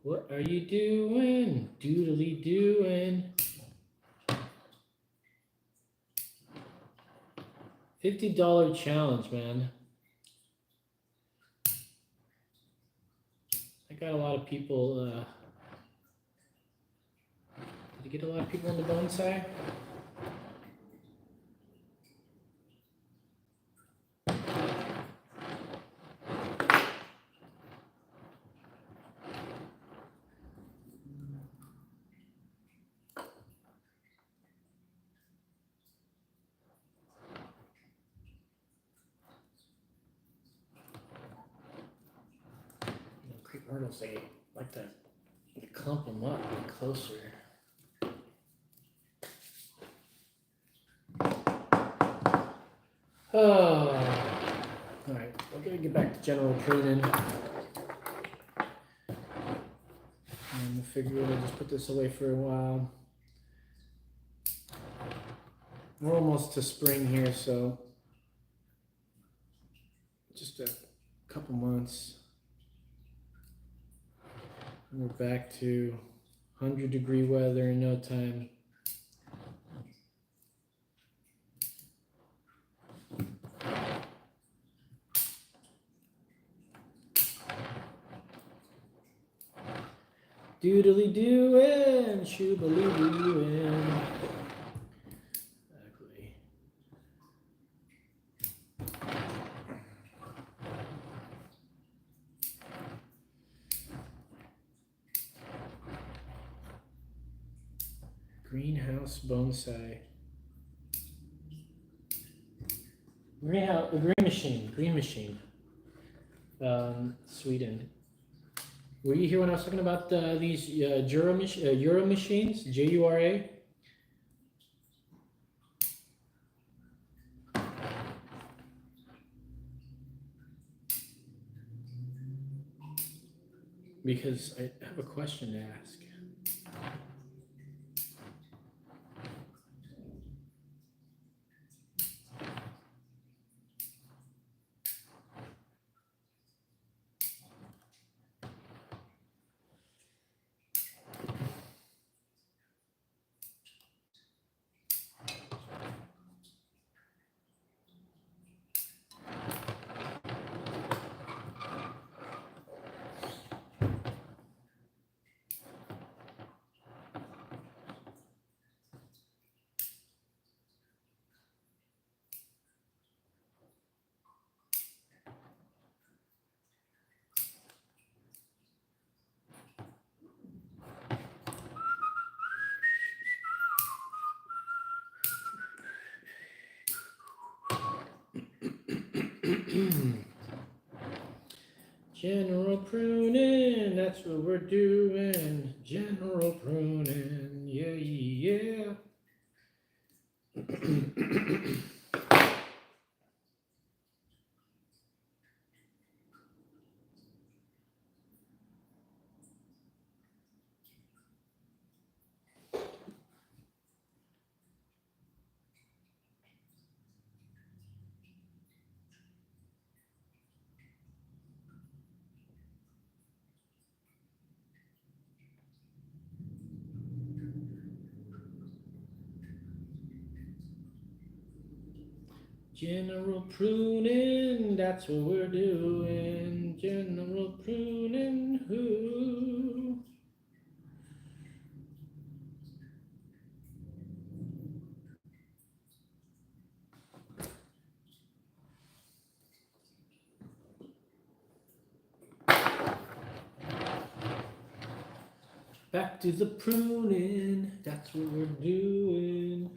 What are you doing? Doodly doing. $50 challenge, man. I got a lot of people. Did you get a lot of people in the bonsai? Creep myrtles, they like to clump them up, get closer. Oh, all right. We're gonna get back to general pruning, and we'll figure we'll just put this away for a while. We're almost to spring here, so just a couple months. And we're back to 100-degree weather in no time. Doodly doin', shoobly doin'. Exactly. Greenhouse bonsai. Greenhouse, green machine. Sweden. Were you here when I was talking about these Euro machines? Jura? Because I have a question to ask. General pruning, that's what we're doing. General pruning, yeah, yeah. General pruning, that's what we're doing. General pruning, who? Back to the pruning, that's what we're doing.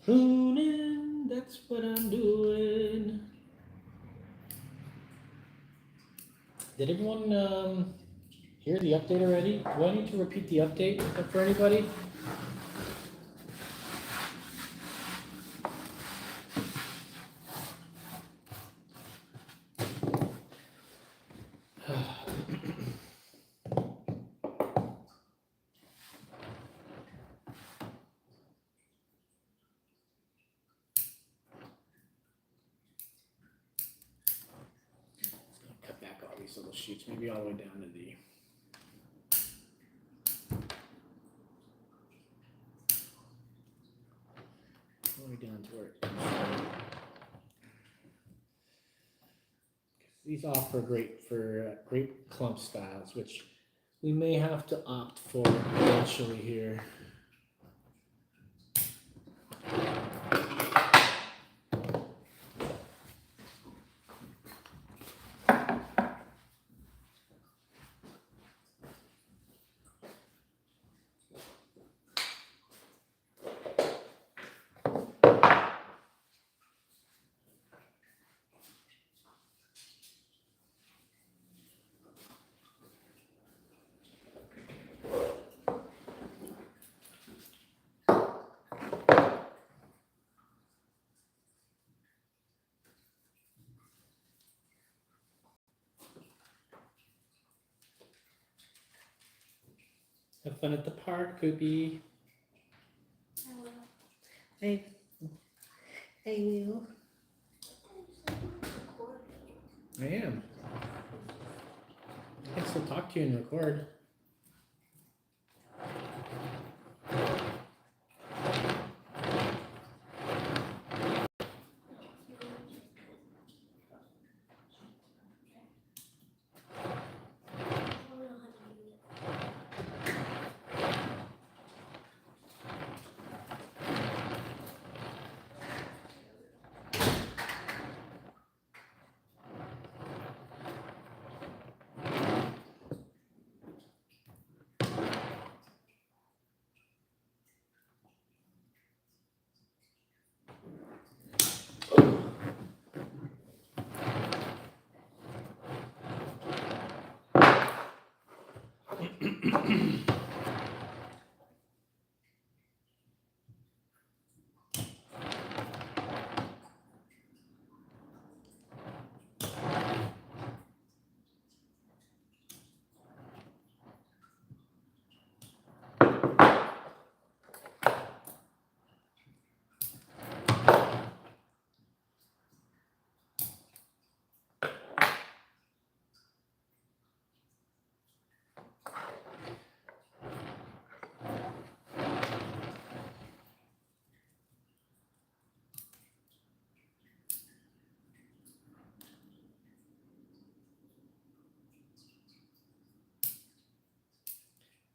Pruning, that's what I'm doing. Did everyone hear the update already? Do I need to repeat the update for anybody? Cut back all these little sheets, maybe all the way down to the down to where these offer great for grape clump styles, which we may have to opt for eventually here. Have fun at the park, Koopy. I will. I am. I can still talk to you and record.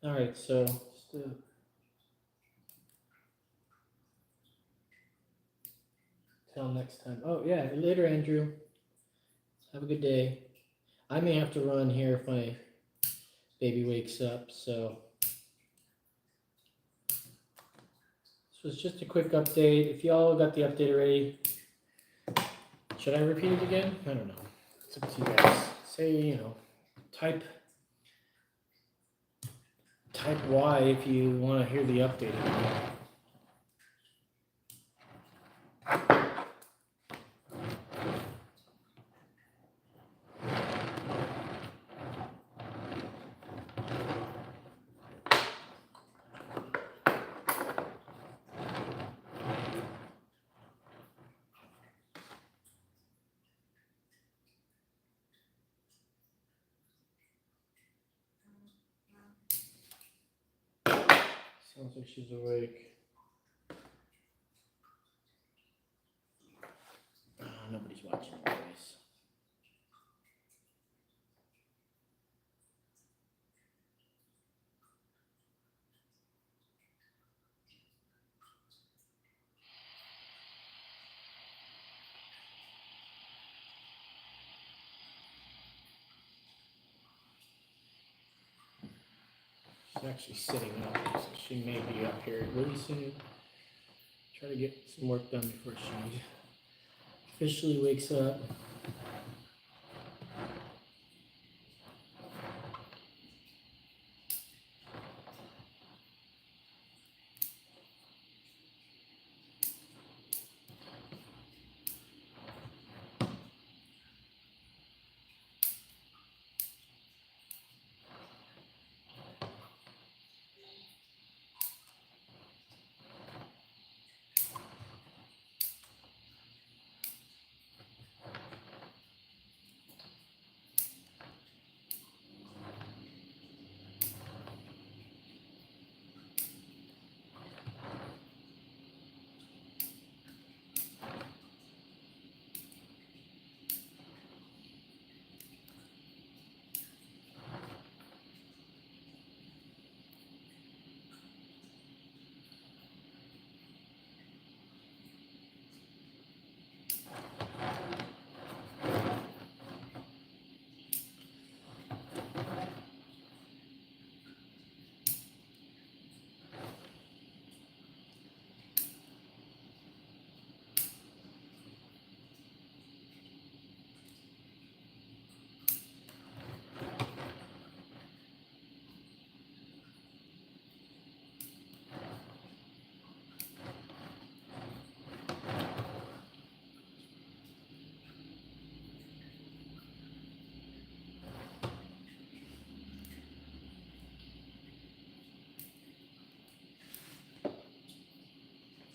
All right, so till next time. Oh yeah, later, Andrew. Have a good day. I may have to run here if my baby wakes up, so this was just a quick update. If y'all got the update already, should I repeat it again? I don't know. It's up to you guys. Say, type Y if you want to hear the update again. Sounds like she's awake. Nobody's watching anyways. She's actually sitting up, so she may be up here really soon. Try to get some work done before she officially wakes up.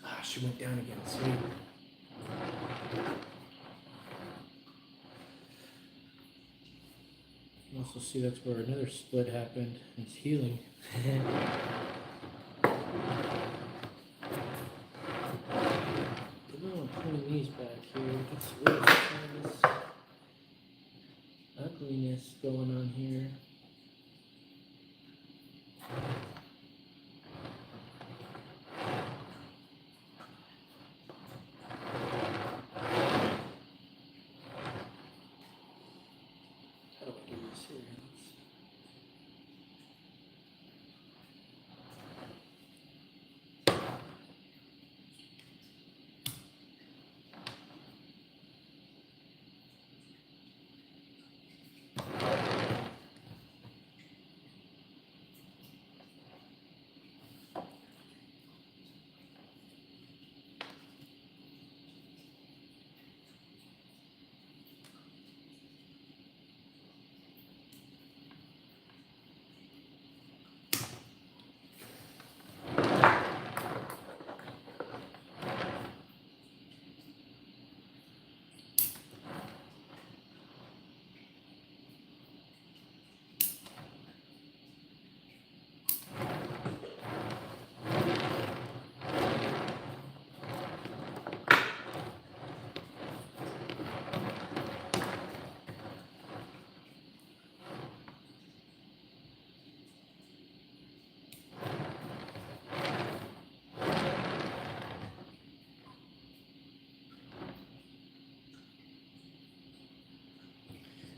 Ah, she went down again. Sweet. You also see that's where another split happened. It's healing. Pulling these back here. Get rid of some of this ugliness going on here. How do I do this here?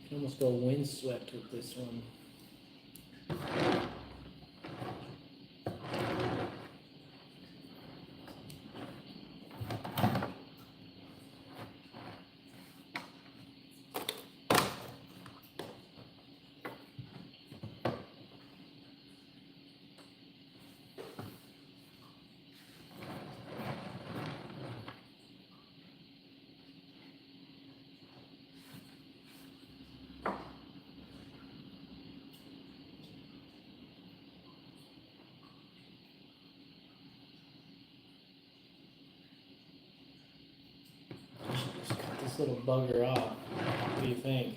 You can almost go windswept with this one. Just cut this little bugger off. What do you think?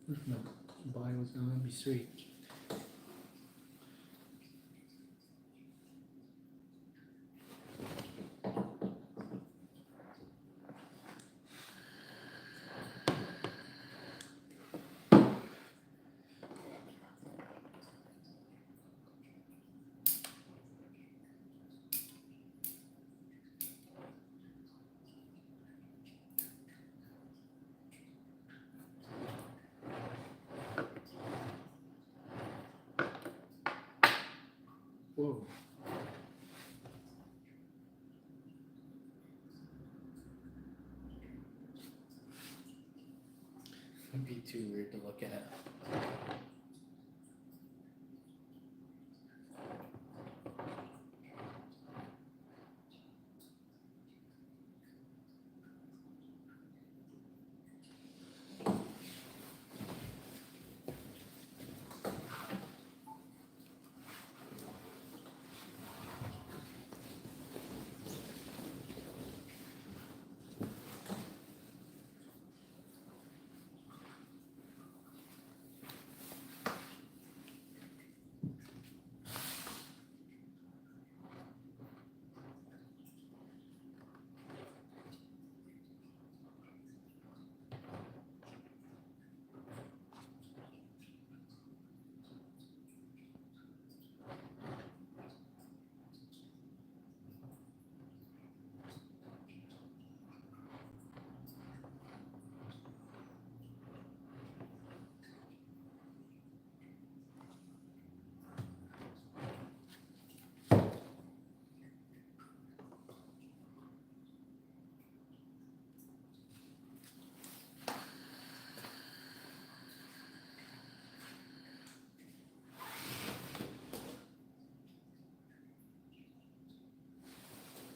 If my body was gonna let me sweet. Whoa. It'd be too weird to look at.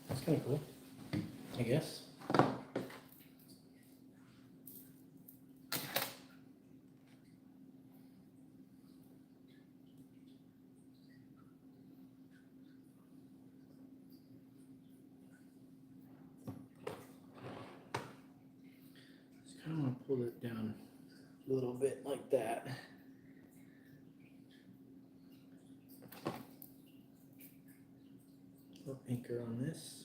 That's kind of cool, I guess. Just kind of want to pull it down a little bit like that. Little anchor on this.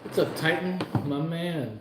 What's up, Titan? My man.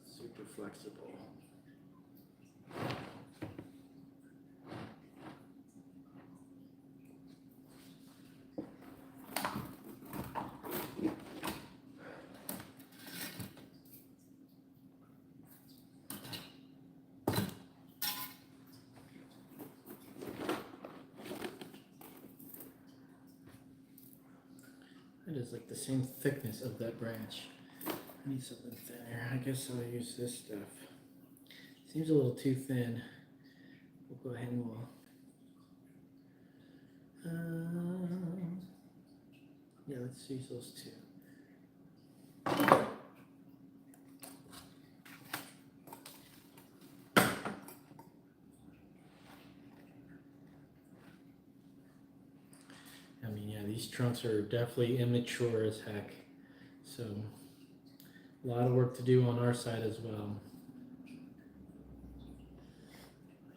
Super flexible. It is like the same thickness of that branch. I need something thinner. I guess I'll use this stuff. Seems a little too thin. We'll go ahead and yeah, let's use those two. these trunks are definitely immature as heck. So a lot of work to do on our side as well. I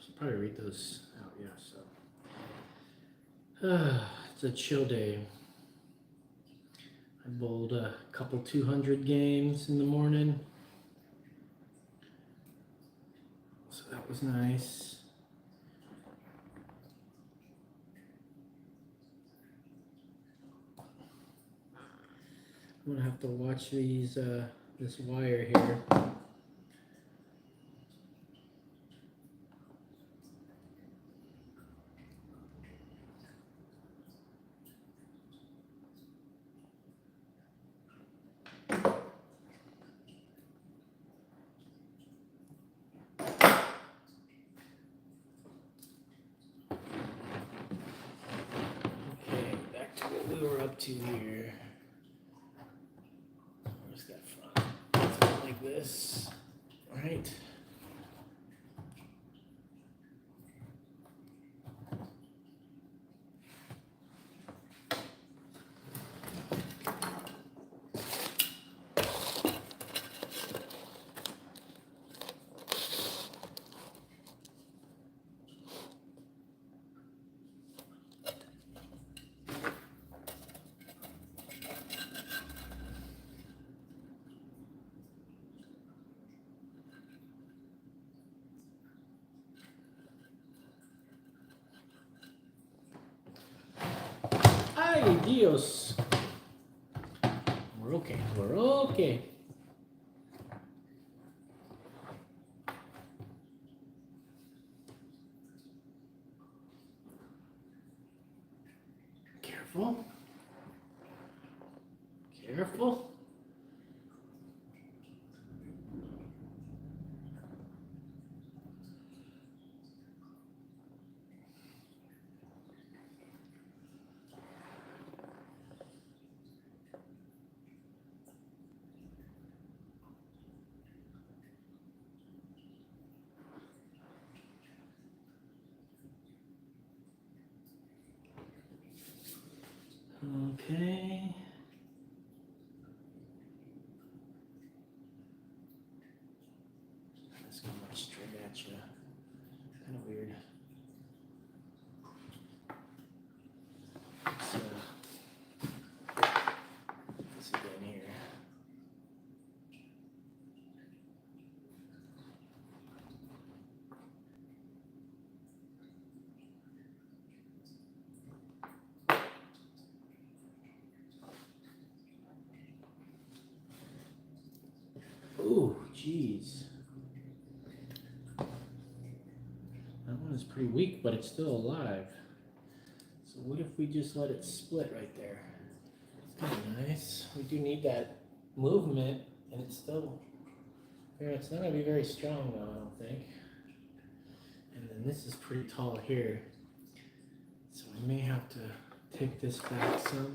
should probably read those out, yeah. So it's a chill day. I bowled a couple 200 games in the morning, so that was nice. I'm gonna have to watch these this wire here. Okay, back to what we were up to here. Where's that from? Something like this, right? Ay, Dios. We're okay. We're okay. Careful. Careful. Okay. That's going much straight at you. Kind of weird. Let's this again here. Ooh, jeez. That one is pretty weak, but it's still alive. So what if we just let it split right there? It's kind of nice. We do need that movement, and it's still, yeah, it's not going to be very strong though, I don't think. And then this is pretty tall here. So we may have to take this back some.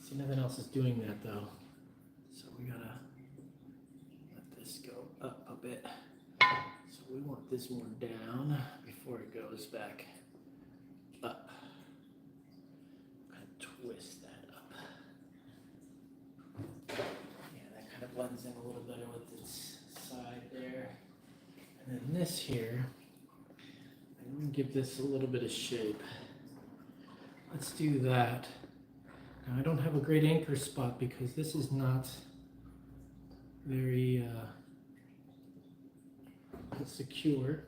See, nothing else is doing that though. So we gotta let this go up a bit. So we want this more down before it goes back up. Kind of twist that up. Yeah, that kind of blends in a little better with this side there. And then this here, I'm gonna give this a little bit of shape. Let's do that. Now I don't have a great anchor spot because this is not very secure.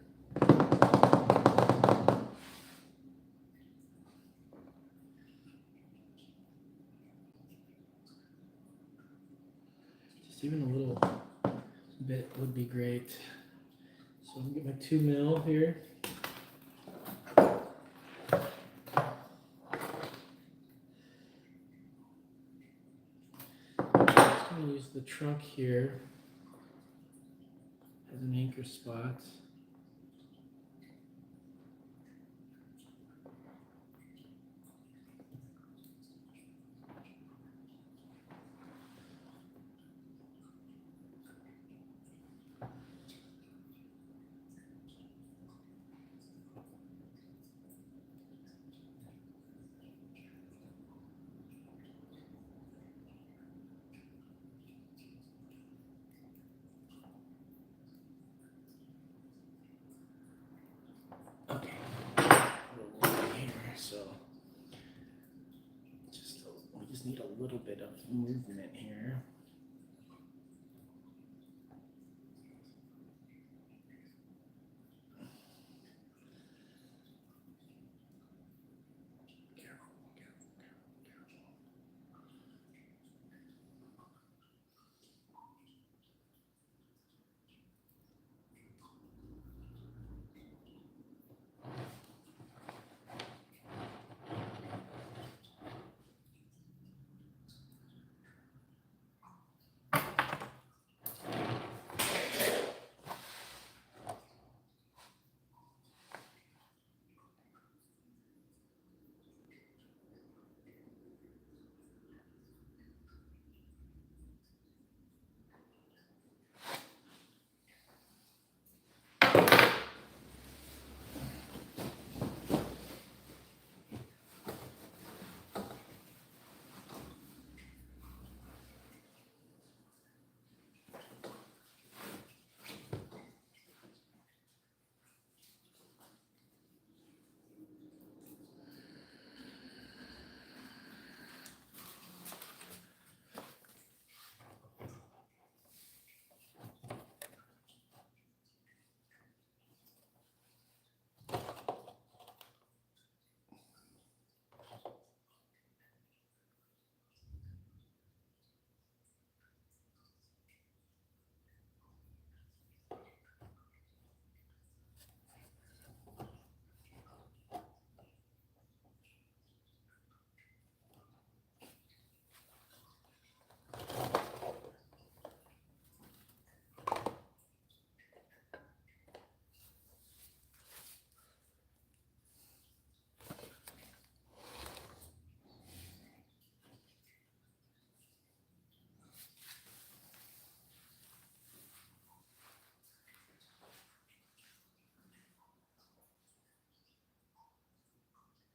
even a little bit would be great. So I'm gonna get my 2 mil here. I'm just gonna use the trunk here as an anchor spot. Okay, a little more here, so we just need a little bit of movement here. Careful, careful, careful, careful.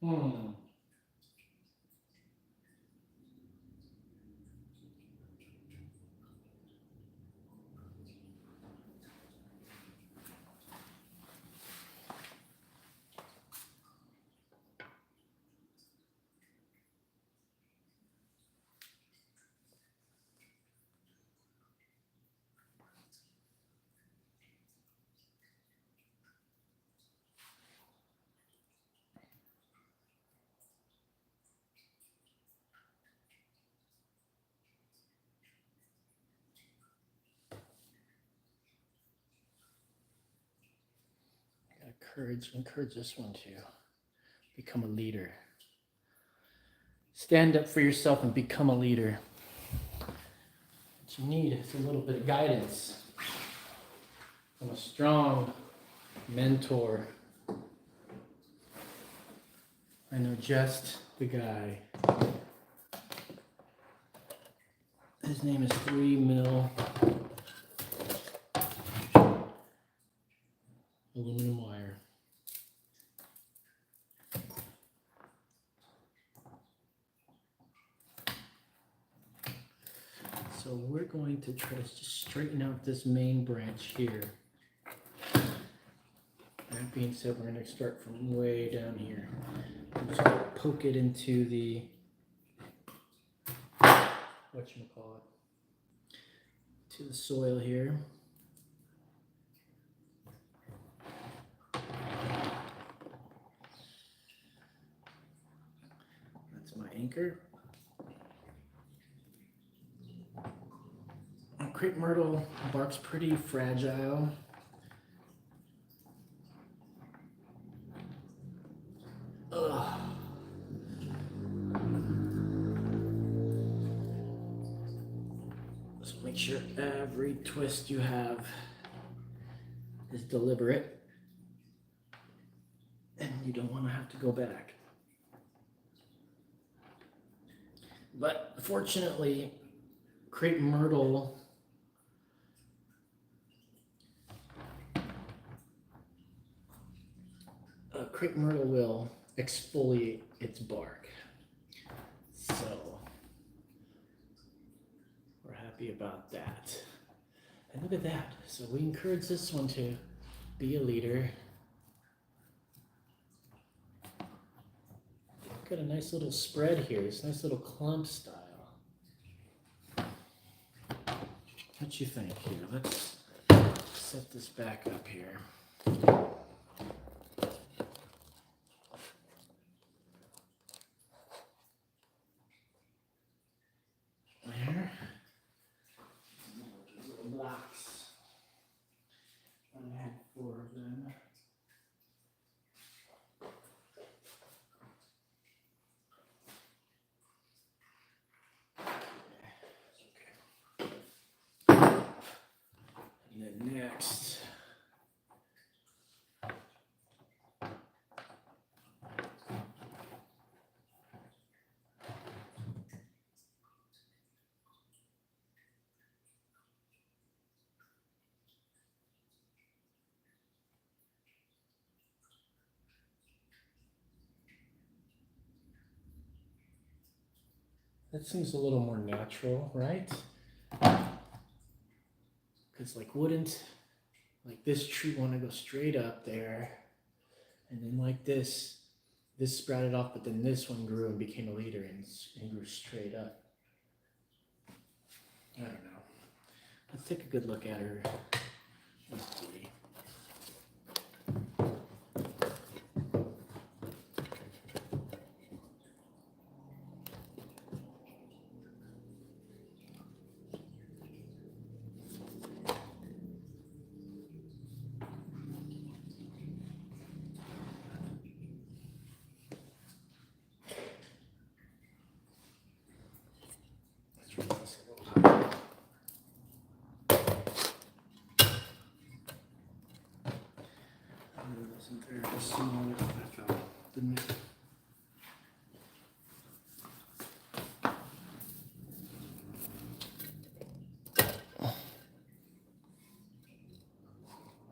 Hmm. Encourage this one to become a leader. Stand up for yourself and become a leader. What you need is a little bit of guidance from a strong mentor. I know just the guy. His name is 3 mil aluminum wire. So we're going to try to just straighten out this main branch here. That being said, we're going to start from way down here. I'm just going to poke it into the, whatchamacallit, to the soil here. That's my anchor. crepe myrtle bark's pretty fragile. Ugh. So make sure every twist you have is deliberate, and you don't want to have to go back. But fortunately, crepe myrtle will exfoliate its bark. So we're happy about that. And look at that. So we encourage this one to be a leader. Got a nice little spread here. This nice little clump style. What you think here? Let's set this back up here. There. Little blocks. I had 4 of them. And then next, that seems a little more natural, right? Because wouldn't this tree want to go straight up there, and then this sprouted off, but then this one grew and became a leader and grew straight up. I don't know. Let's take a good look at her. Let's see.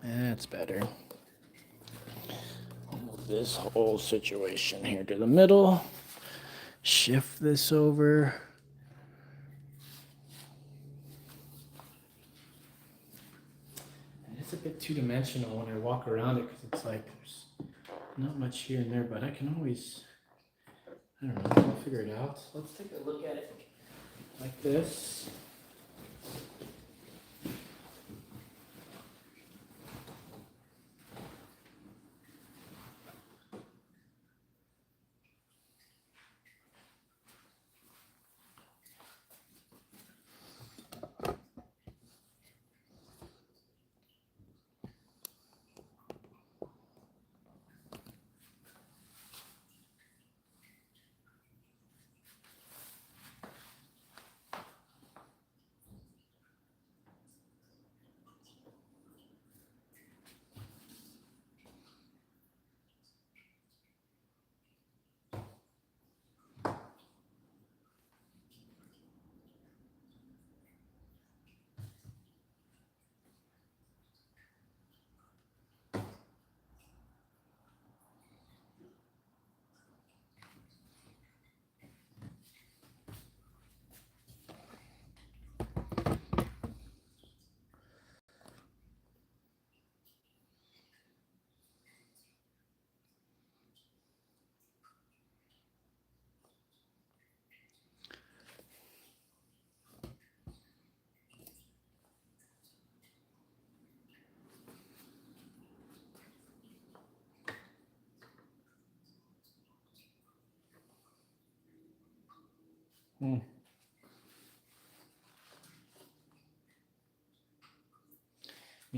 That's better. Move this whole situation here to the middle. Shift this over. And it's a bit two-dimensional when I walk around it because it's there's not much here and there, but I can always, I don't know, I'll figure it out. Let's take a look at it like this.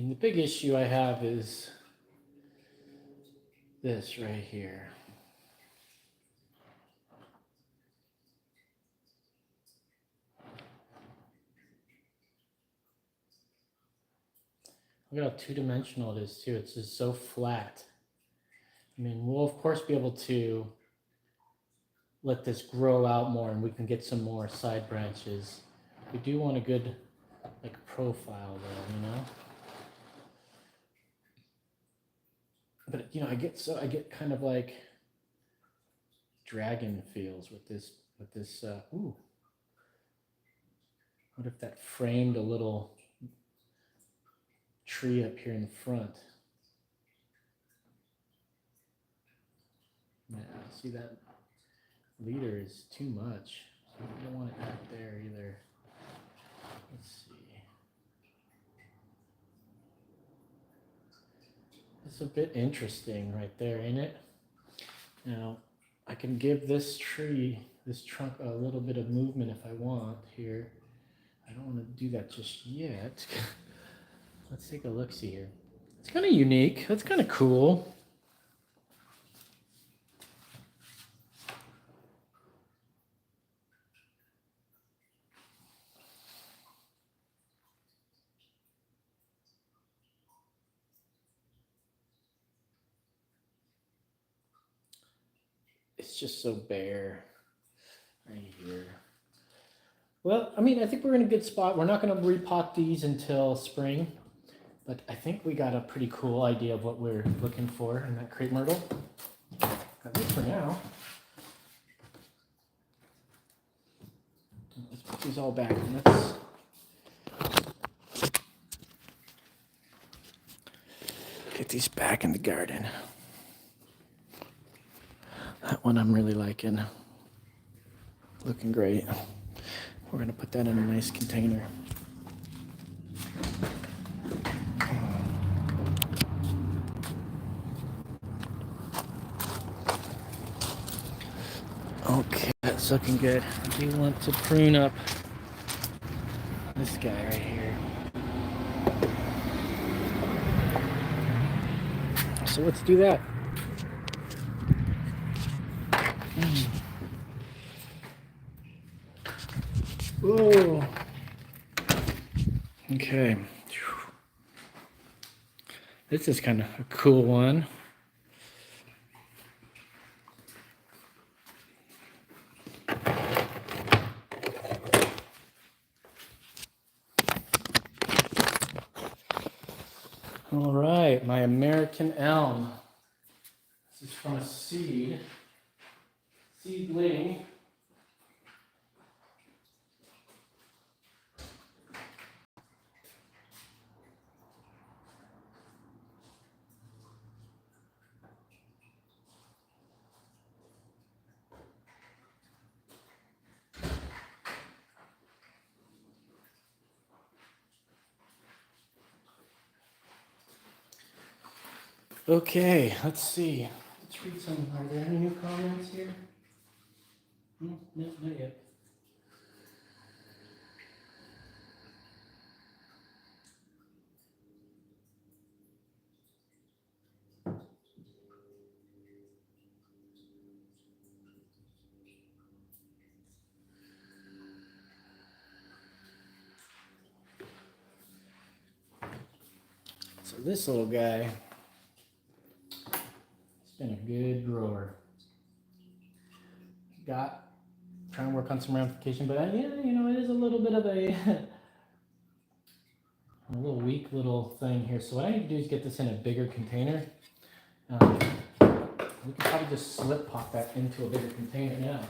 mean, the big issue I have is this right here. Look at how two-dimensional it is too. It's just so flat. I mean, we'll of course be able to let this grow out more and we can get some more side branches. We do want a good like profile though, you know? But you know, I get kind of like dragon feels with this ooh. What if that framed a little tree up here in the front? Yeah, see that leader is too much. So we don't want it back there either. Let's see. It's a bit interesting right there, ain't it? Now, I can give this tree, this trunk, a little bit of movement if I want here. I don't want to do that just yet. Let's take a look-see here. It's kind of unique. That's kind of cool. It's just so bare right here. Well, I mean, I think we're in a good spot. We're not going to repot these until spring, but I think we got a pretty cool idea of what we're looking for in that crepe myrtle. At least for now. Let's put these all back. And let's get these back in the garden. That one I'm really liking. Looking great. We're going to put that in a nice container. Okay, that's looking good. I do want to prune up this guy right here. So let's do that. Whoa. Okay. This is kind of a cool one. All right, my American elm. This is from a seedling. Okay, let's see. Let's read some. Are there any new comments here? No, not yet. So this little guy, it's been a good grower. Trying to work on some ramification, but yeah, you know, it is a little bit of a little weak little thing here. So what I need to do is get this in a bigger container. We can probably just slip pop that into a bigger container now.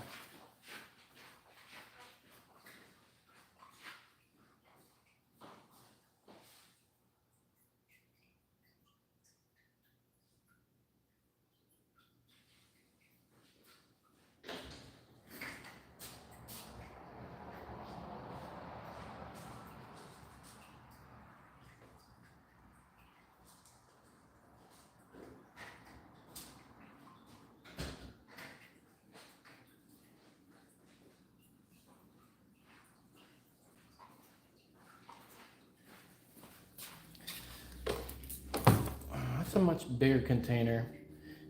It's a much bigger container,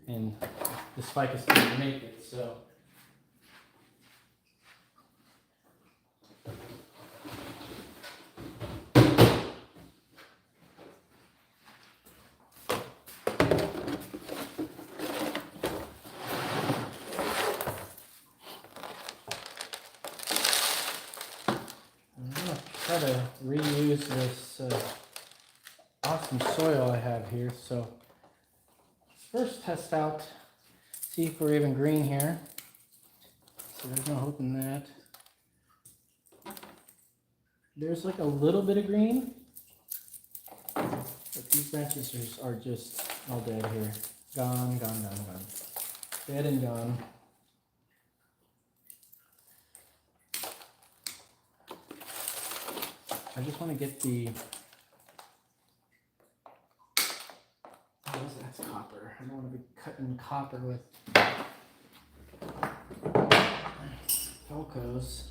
and the ficus can't make it, so. I'm gonna try to reuse this awesome soil I have here. So let's first test out, see if we're even green here. So there's no hope in that. There's like a little bit of green, but these branches are just all dead here. Gone, gone, gone, gone. Dead and gone. I just want to get the, that's copper. I don't want to be cutting copper with Velcros.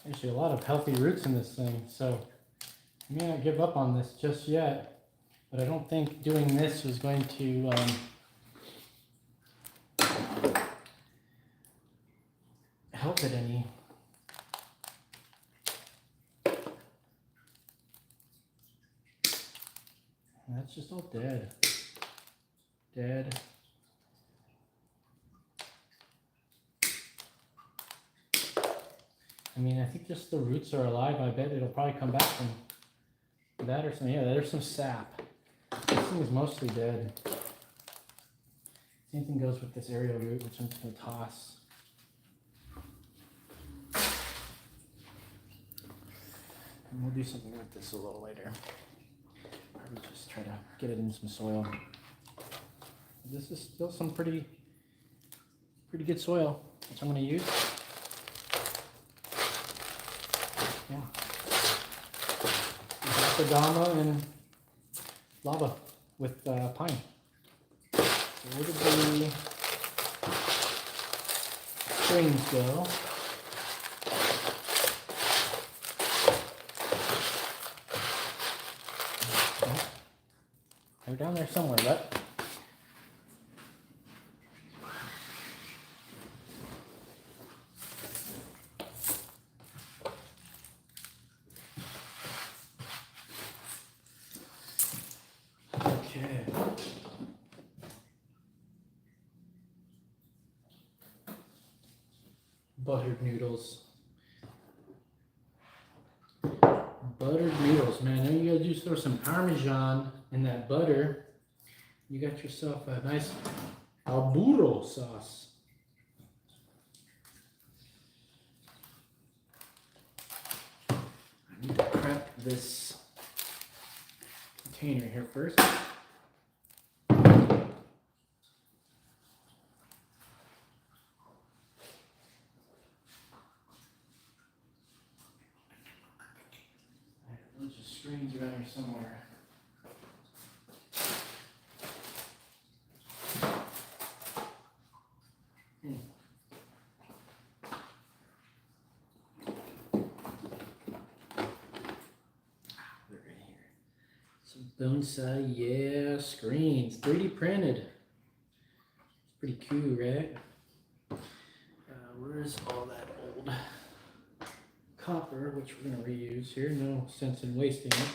Actually, a lot of healthy roots in this thing, so I may not give up on this just yet, but I don't think doing this was going to help it any. That's just all dead. Dead. I mean, I think just the roots are alive. I bet it'll probably come back from that or something. Yeah, there's some sap. This thing is mostly dead. Same thing goes with this aerial root, which I'm just going to toss. And we'll do something with this a little later. Probably just try to get it in some soil. This is still some pretty good soil, which I'm going to use. Yeah. Akadama and lava with pine. So where did the strings go? Oh, they're down there somewhere, but okay. Buttered noodles. Buttered noodles, man. Now you gotta just throw some Parmesan in that butter. You got yourself a nice alburo sauce. I need to prep this container here first. There's just strings around here somewhere. They're in here. Some Bonsai-YEAH screens, 3D printed. It's pretty cool, right? Where's all that old copper, which we're going to reuse here? No sense in wasting it.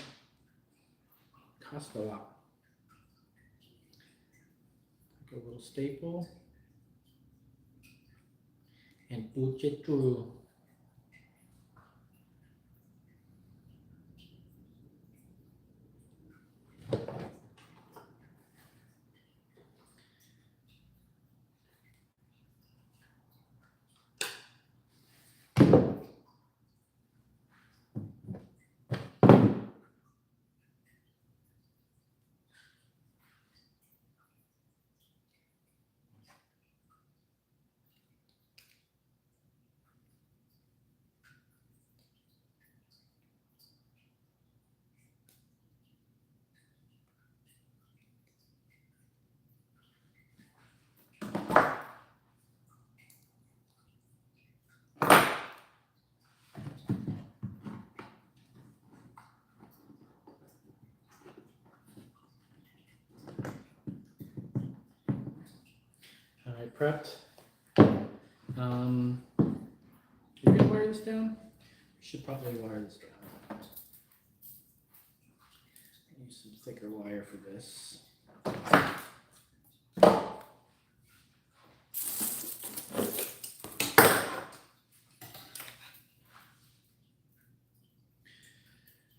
cost a lot. Take a little staple and push it through. All right, prepped. Are we gonna wire this down? We should probably wire this down. Use some thicker wire for this.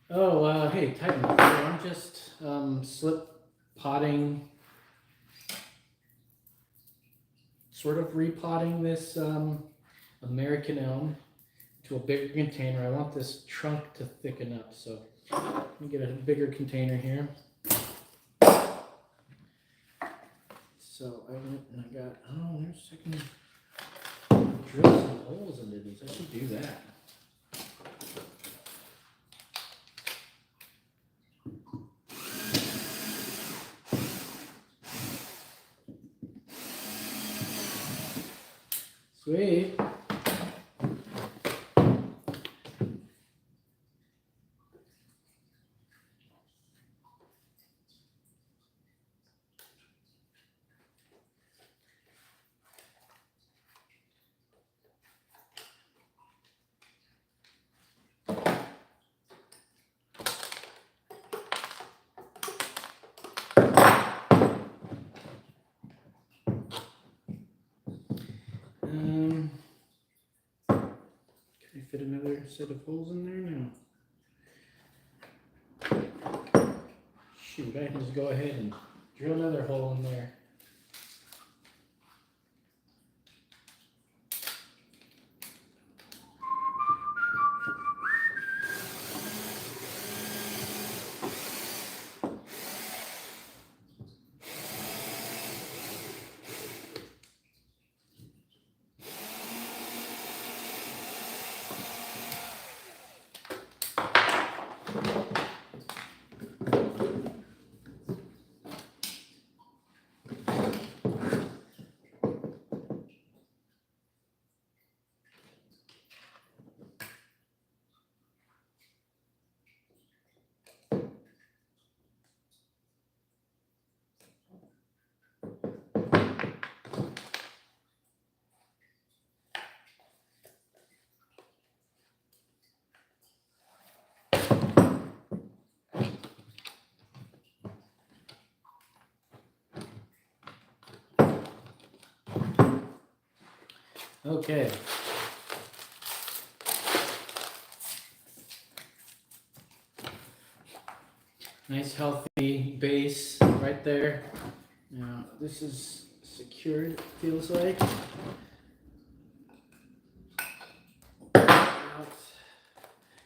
Oh, hey, Titan. So I'm just slip potting, sort of repotting this American elm to a bigger container. I want this trunk to thicken up, so let me get a bigger container here. So I went and I got, oh, there's I can drill some holes into these. I should do that. Sweet. Can I fit another set of holes in there now? Shoot, I can just go ahead and drill another hole in there. Okay. Nice healthy base right there. Now this is secured, it feels like.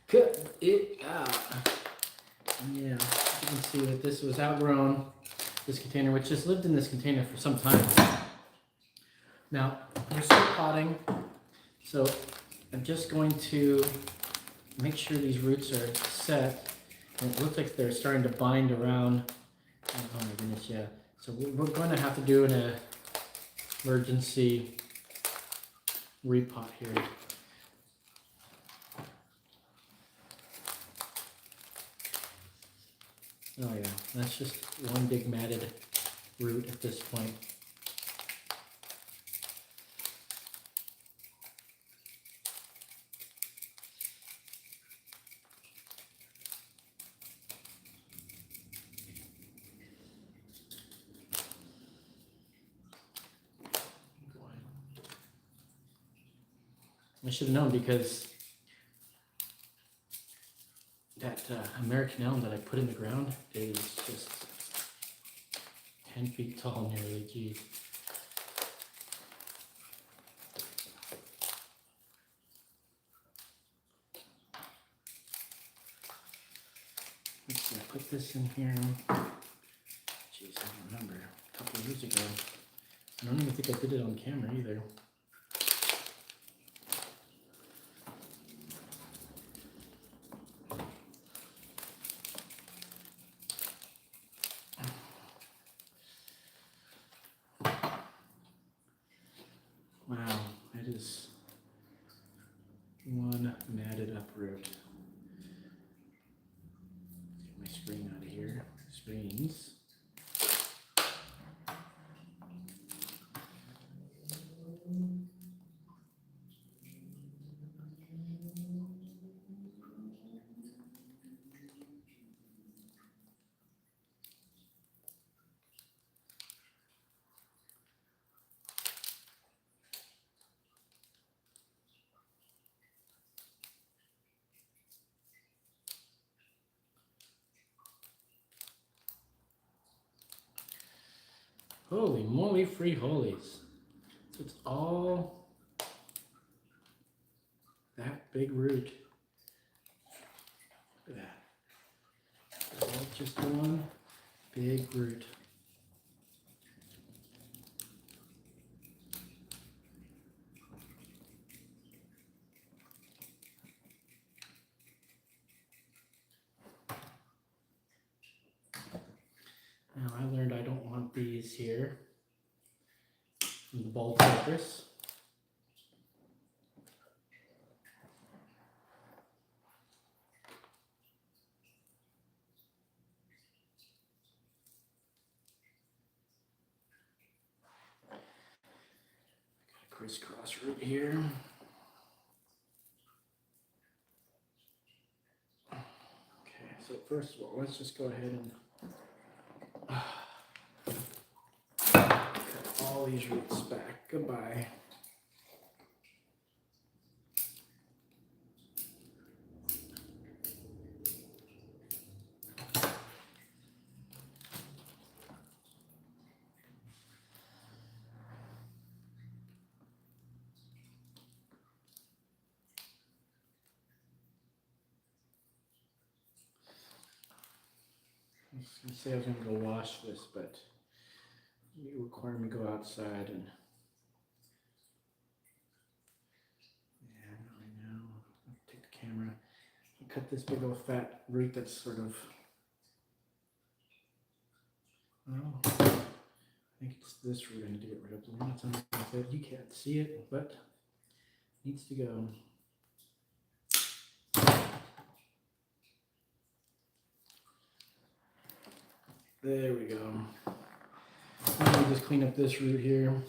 Cut it out. Yeah, you can see that this was outgrown, this container, which has lived in this container for some time. Now, we're still potting, so I'm just going to make sure these roots are set. And it looks like they're starting to bind around. Oh my goodness, yeah. So we're going to have to do an emergency repot here. Oh yeah, that's just one big matted root at this point. I should have known because that American elm that I put in the ground is just 10 feet tall nearly, geez. Let's see, I put this in here. Jeez, I don't remember. A couple of years ago. I don't even think I did it on camera either. Wow, that is one matted up root. Get my screen out of here. Screens. Holy moly, free holies. So it's all that big root. Look at that. It's all just one big root. Now I learned I don't want these here from the bulb cypress. Crisscross root here. Okay, so first of all, let's just go ahead and cut all these roots back. Goodbye. I was gonna say I was gonna go wash this, but you require me to go outside and yeah, not right now. I'll take the camera. I'll cut this big old fat root that's sort of I think it's this root I need to get rid of. The one that's underneath it. You can't see it, but it needs to go. There we go. Let me just clean up this root here.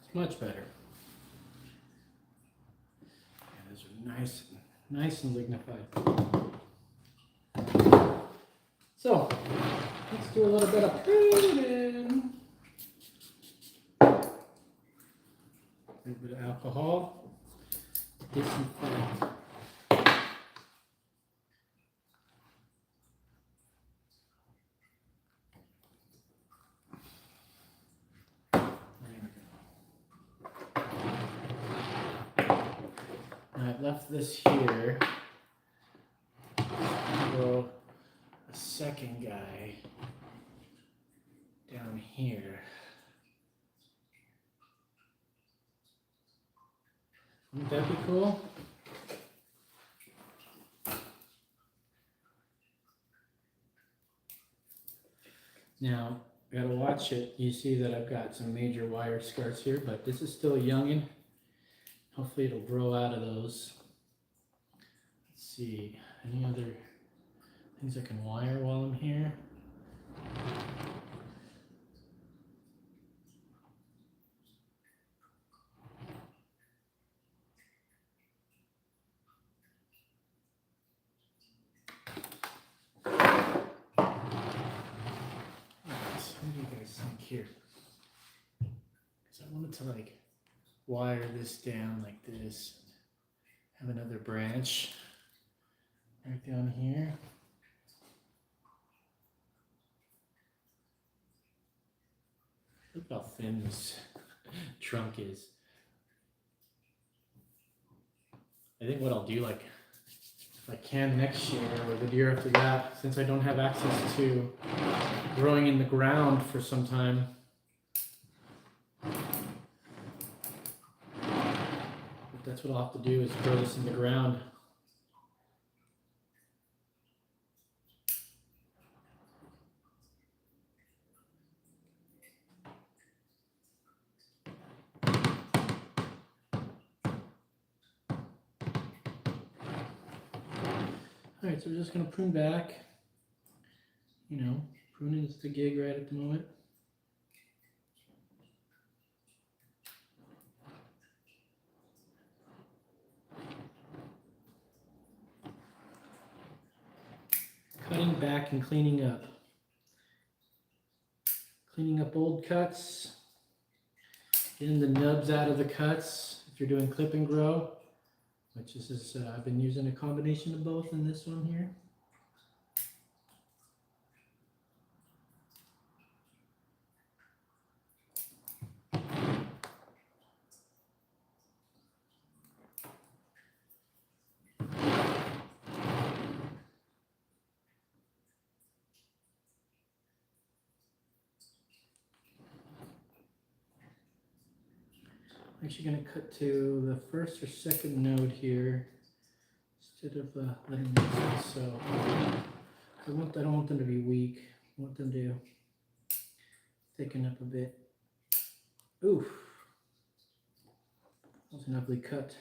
It's much better. Yeah, those are nice and lignified. So, let's do a little bit of pruning. A little bit of alcohol. Disinfect. I've left this here. Go a second guy down here. Wouldn't that be cool? Now, gotta watch it. You see that I've got some major wire scars here, but this is still a youngin'. Hopefully it'll grow out of those. Let's see, any other things I can wire while I'm here? What do you guys think here? Because I wanted to like wire this down like this. Have another branch right down here. Look how thin this trunk is. I think what I'll do, like, if I can next year or the year after that, since I don't have access to growing in the ground for some time, but that's what I'll have to do, is grow this in the ground. All right, so we're just gonna prune back. You know, pruning is the gig right at the moment. Cutting back and cleaning up. Cleaning up old cuts. Getting the nubs out of the cuts if you're doing clip and grow, which is I've been using a combination of both in this one here. I'm actually going to cut to the first or second node here instead of letting them go. So I don't want them to be weak. I want them to thicken up a bit. Oof, that was an ugly cut.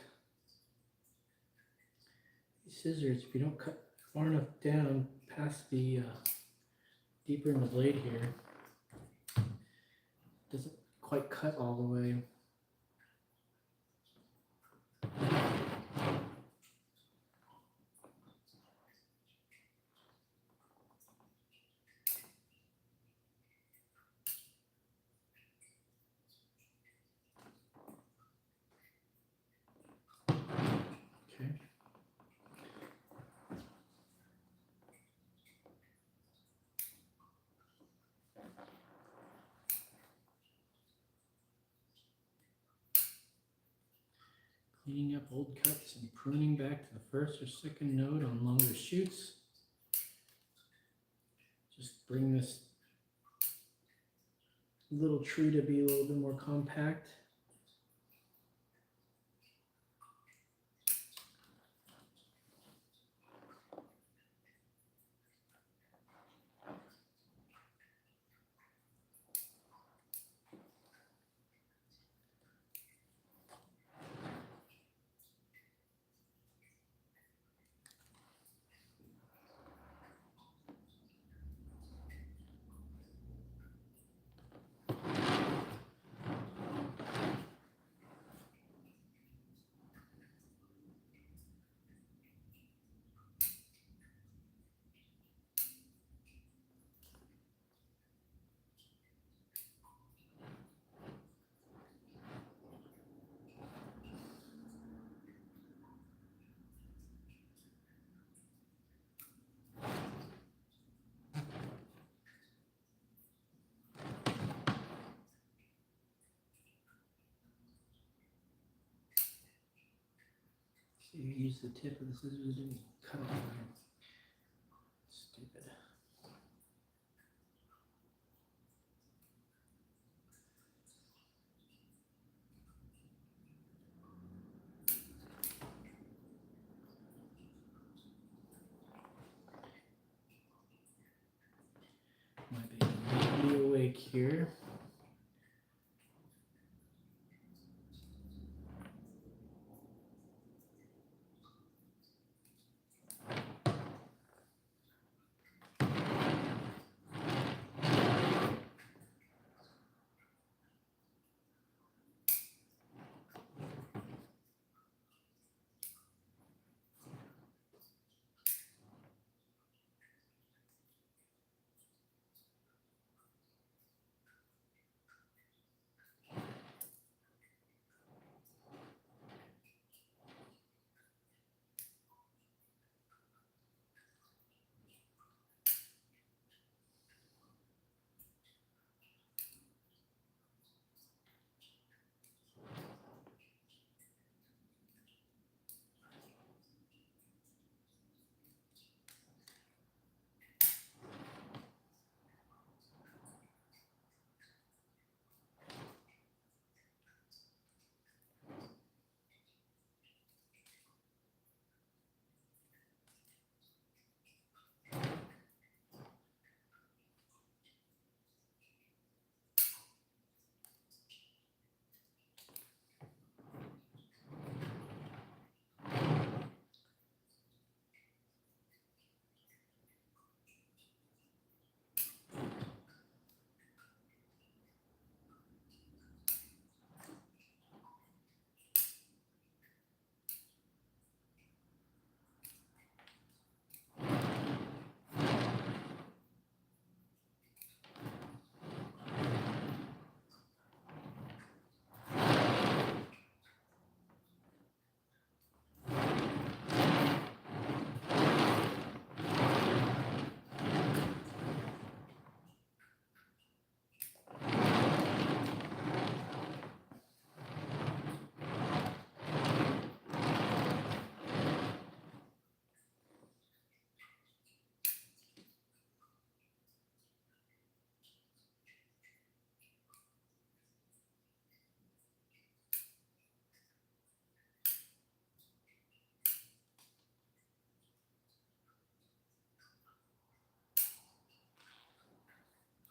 These scissors, if you don't cut far enough down past the deeper in the blade here, it doesn't quite cut all the way. Okay. Cleaning up old cuts and pruning back to the first or second node on longer shoots. Just bring this little tree to be a little bit more compact. So you use the tip of the scissors and cut it line. Stupid. My baby be awake here.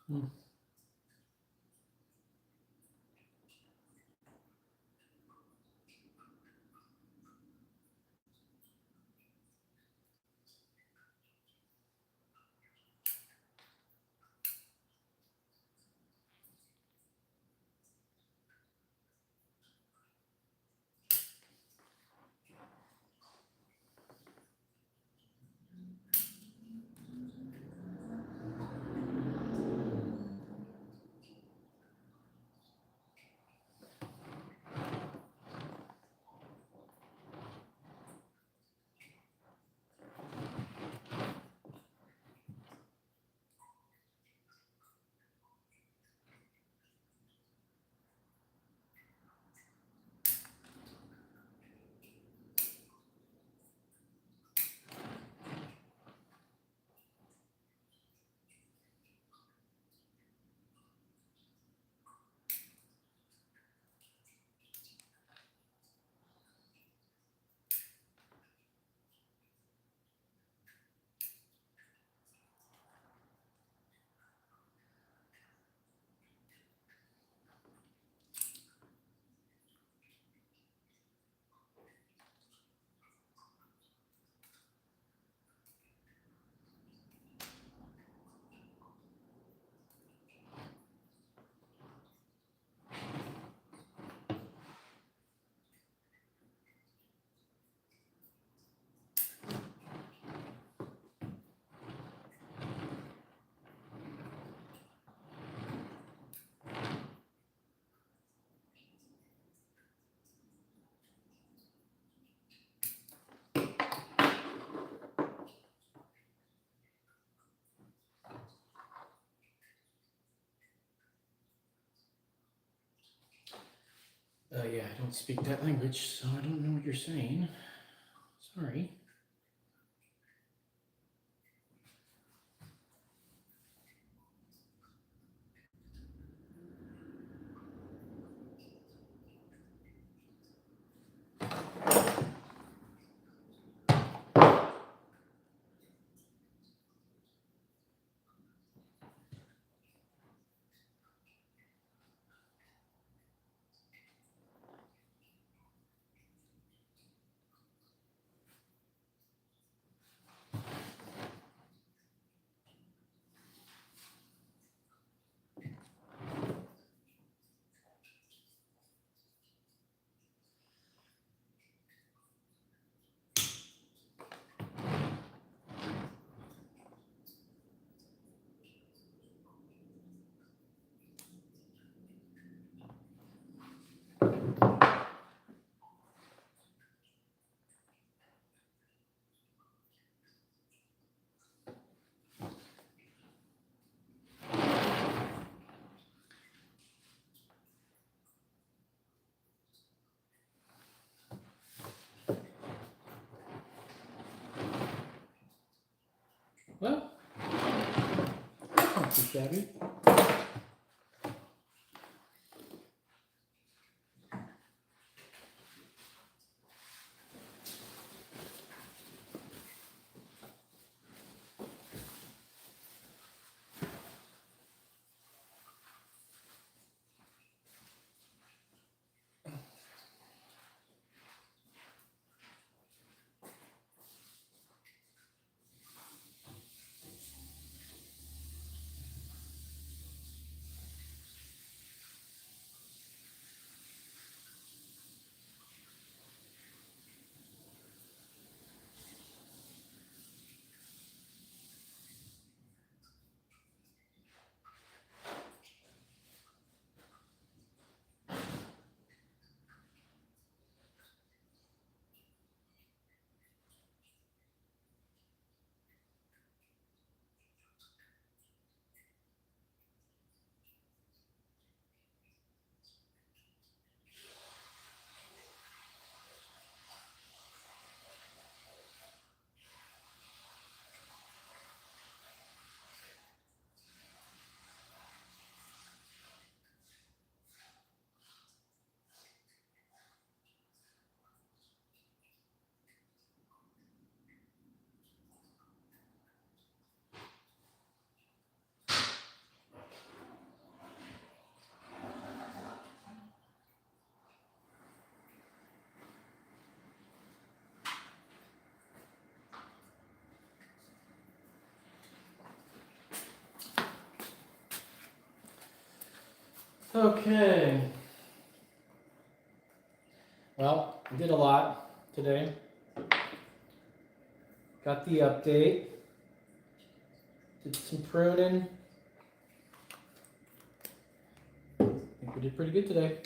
Hmm. Yeah, I don't speak that language, so I don't know what you're saying. Sorry. Well, that's not too shabby. Okay. Well, I did a lot today. Got the update. Did some pruning. I think we did pretty good today.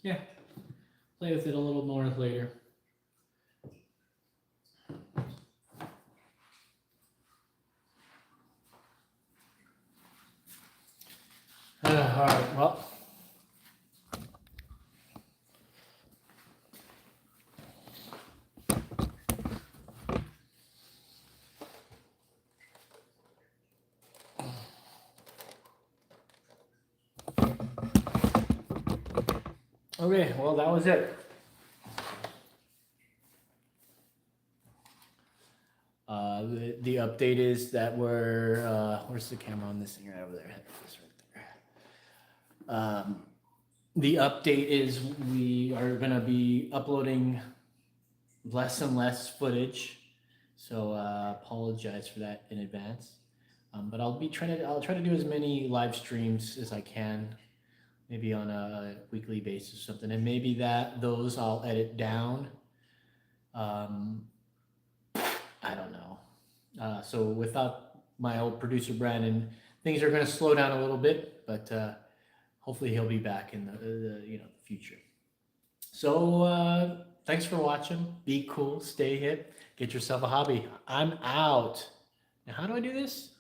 Yeah, play with it a little more later. All right, well. Okay, well, that was it. The update is that where's the camera on this thing right over there? It's right there. The update is we are going to be uploading less and less footage, so apologize for that in advance. But I'll try to do as many live streams as I can, maybe on a weekly basis or something, and maybe those I'll edit down. I don't know. So without my old producer Brandon, things are going to slow down a little bit, but hopefully he'll be back in the future. So thanks for watching. Be cool, stay hip, get yourself a hobby. I'm out. Now, how do I do this?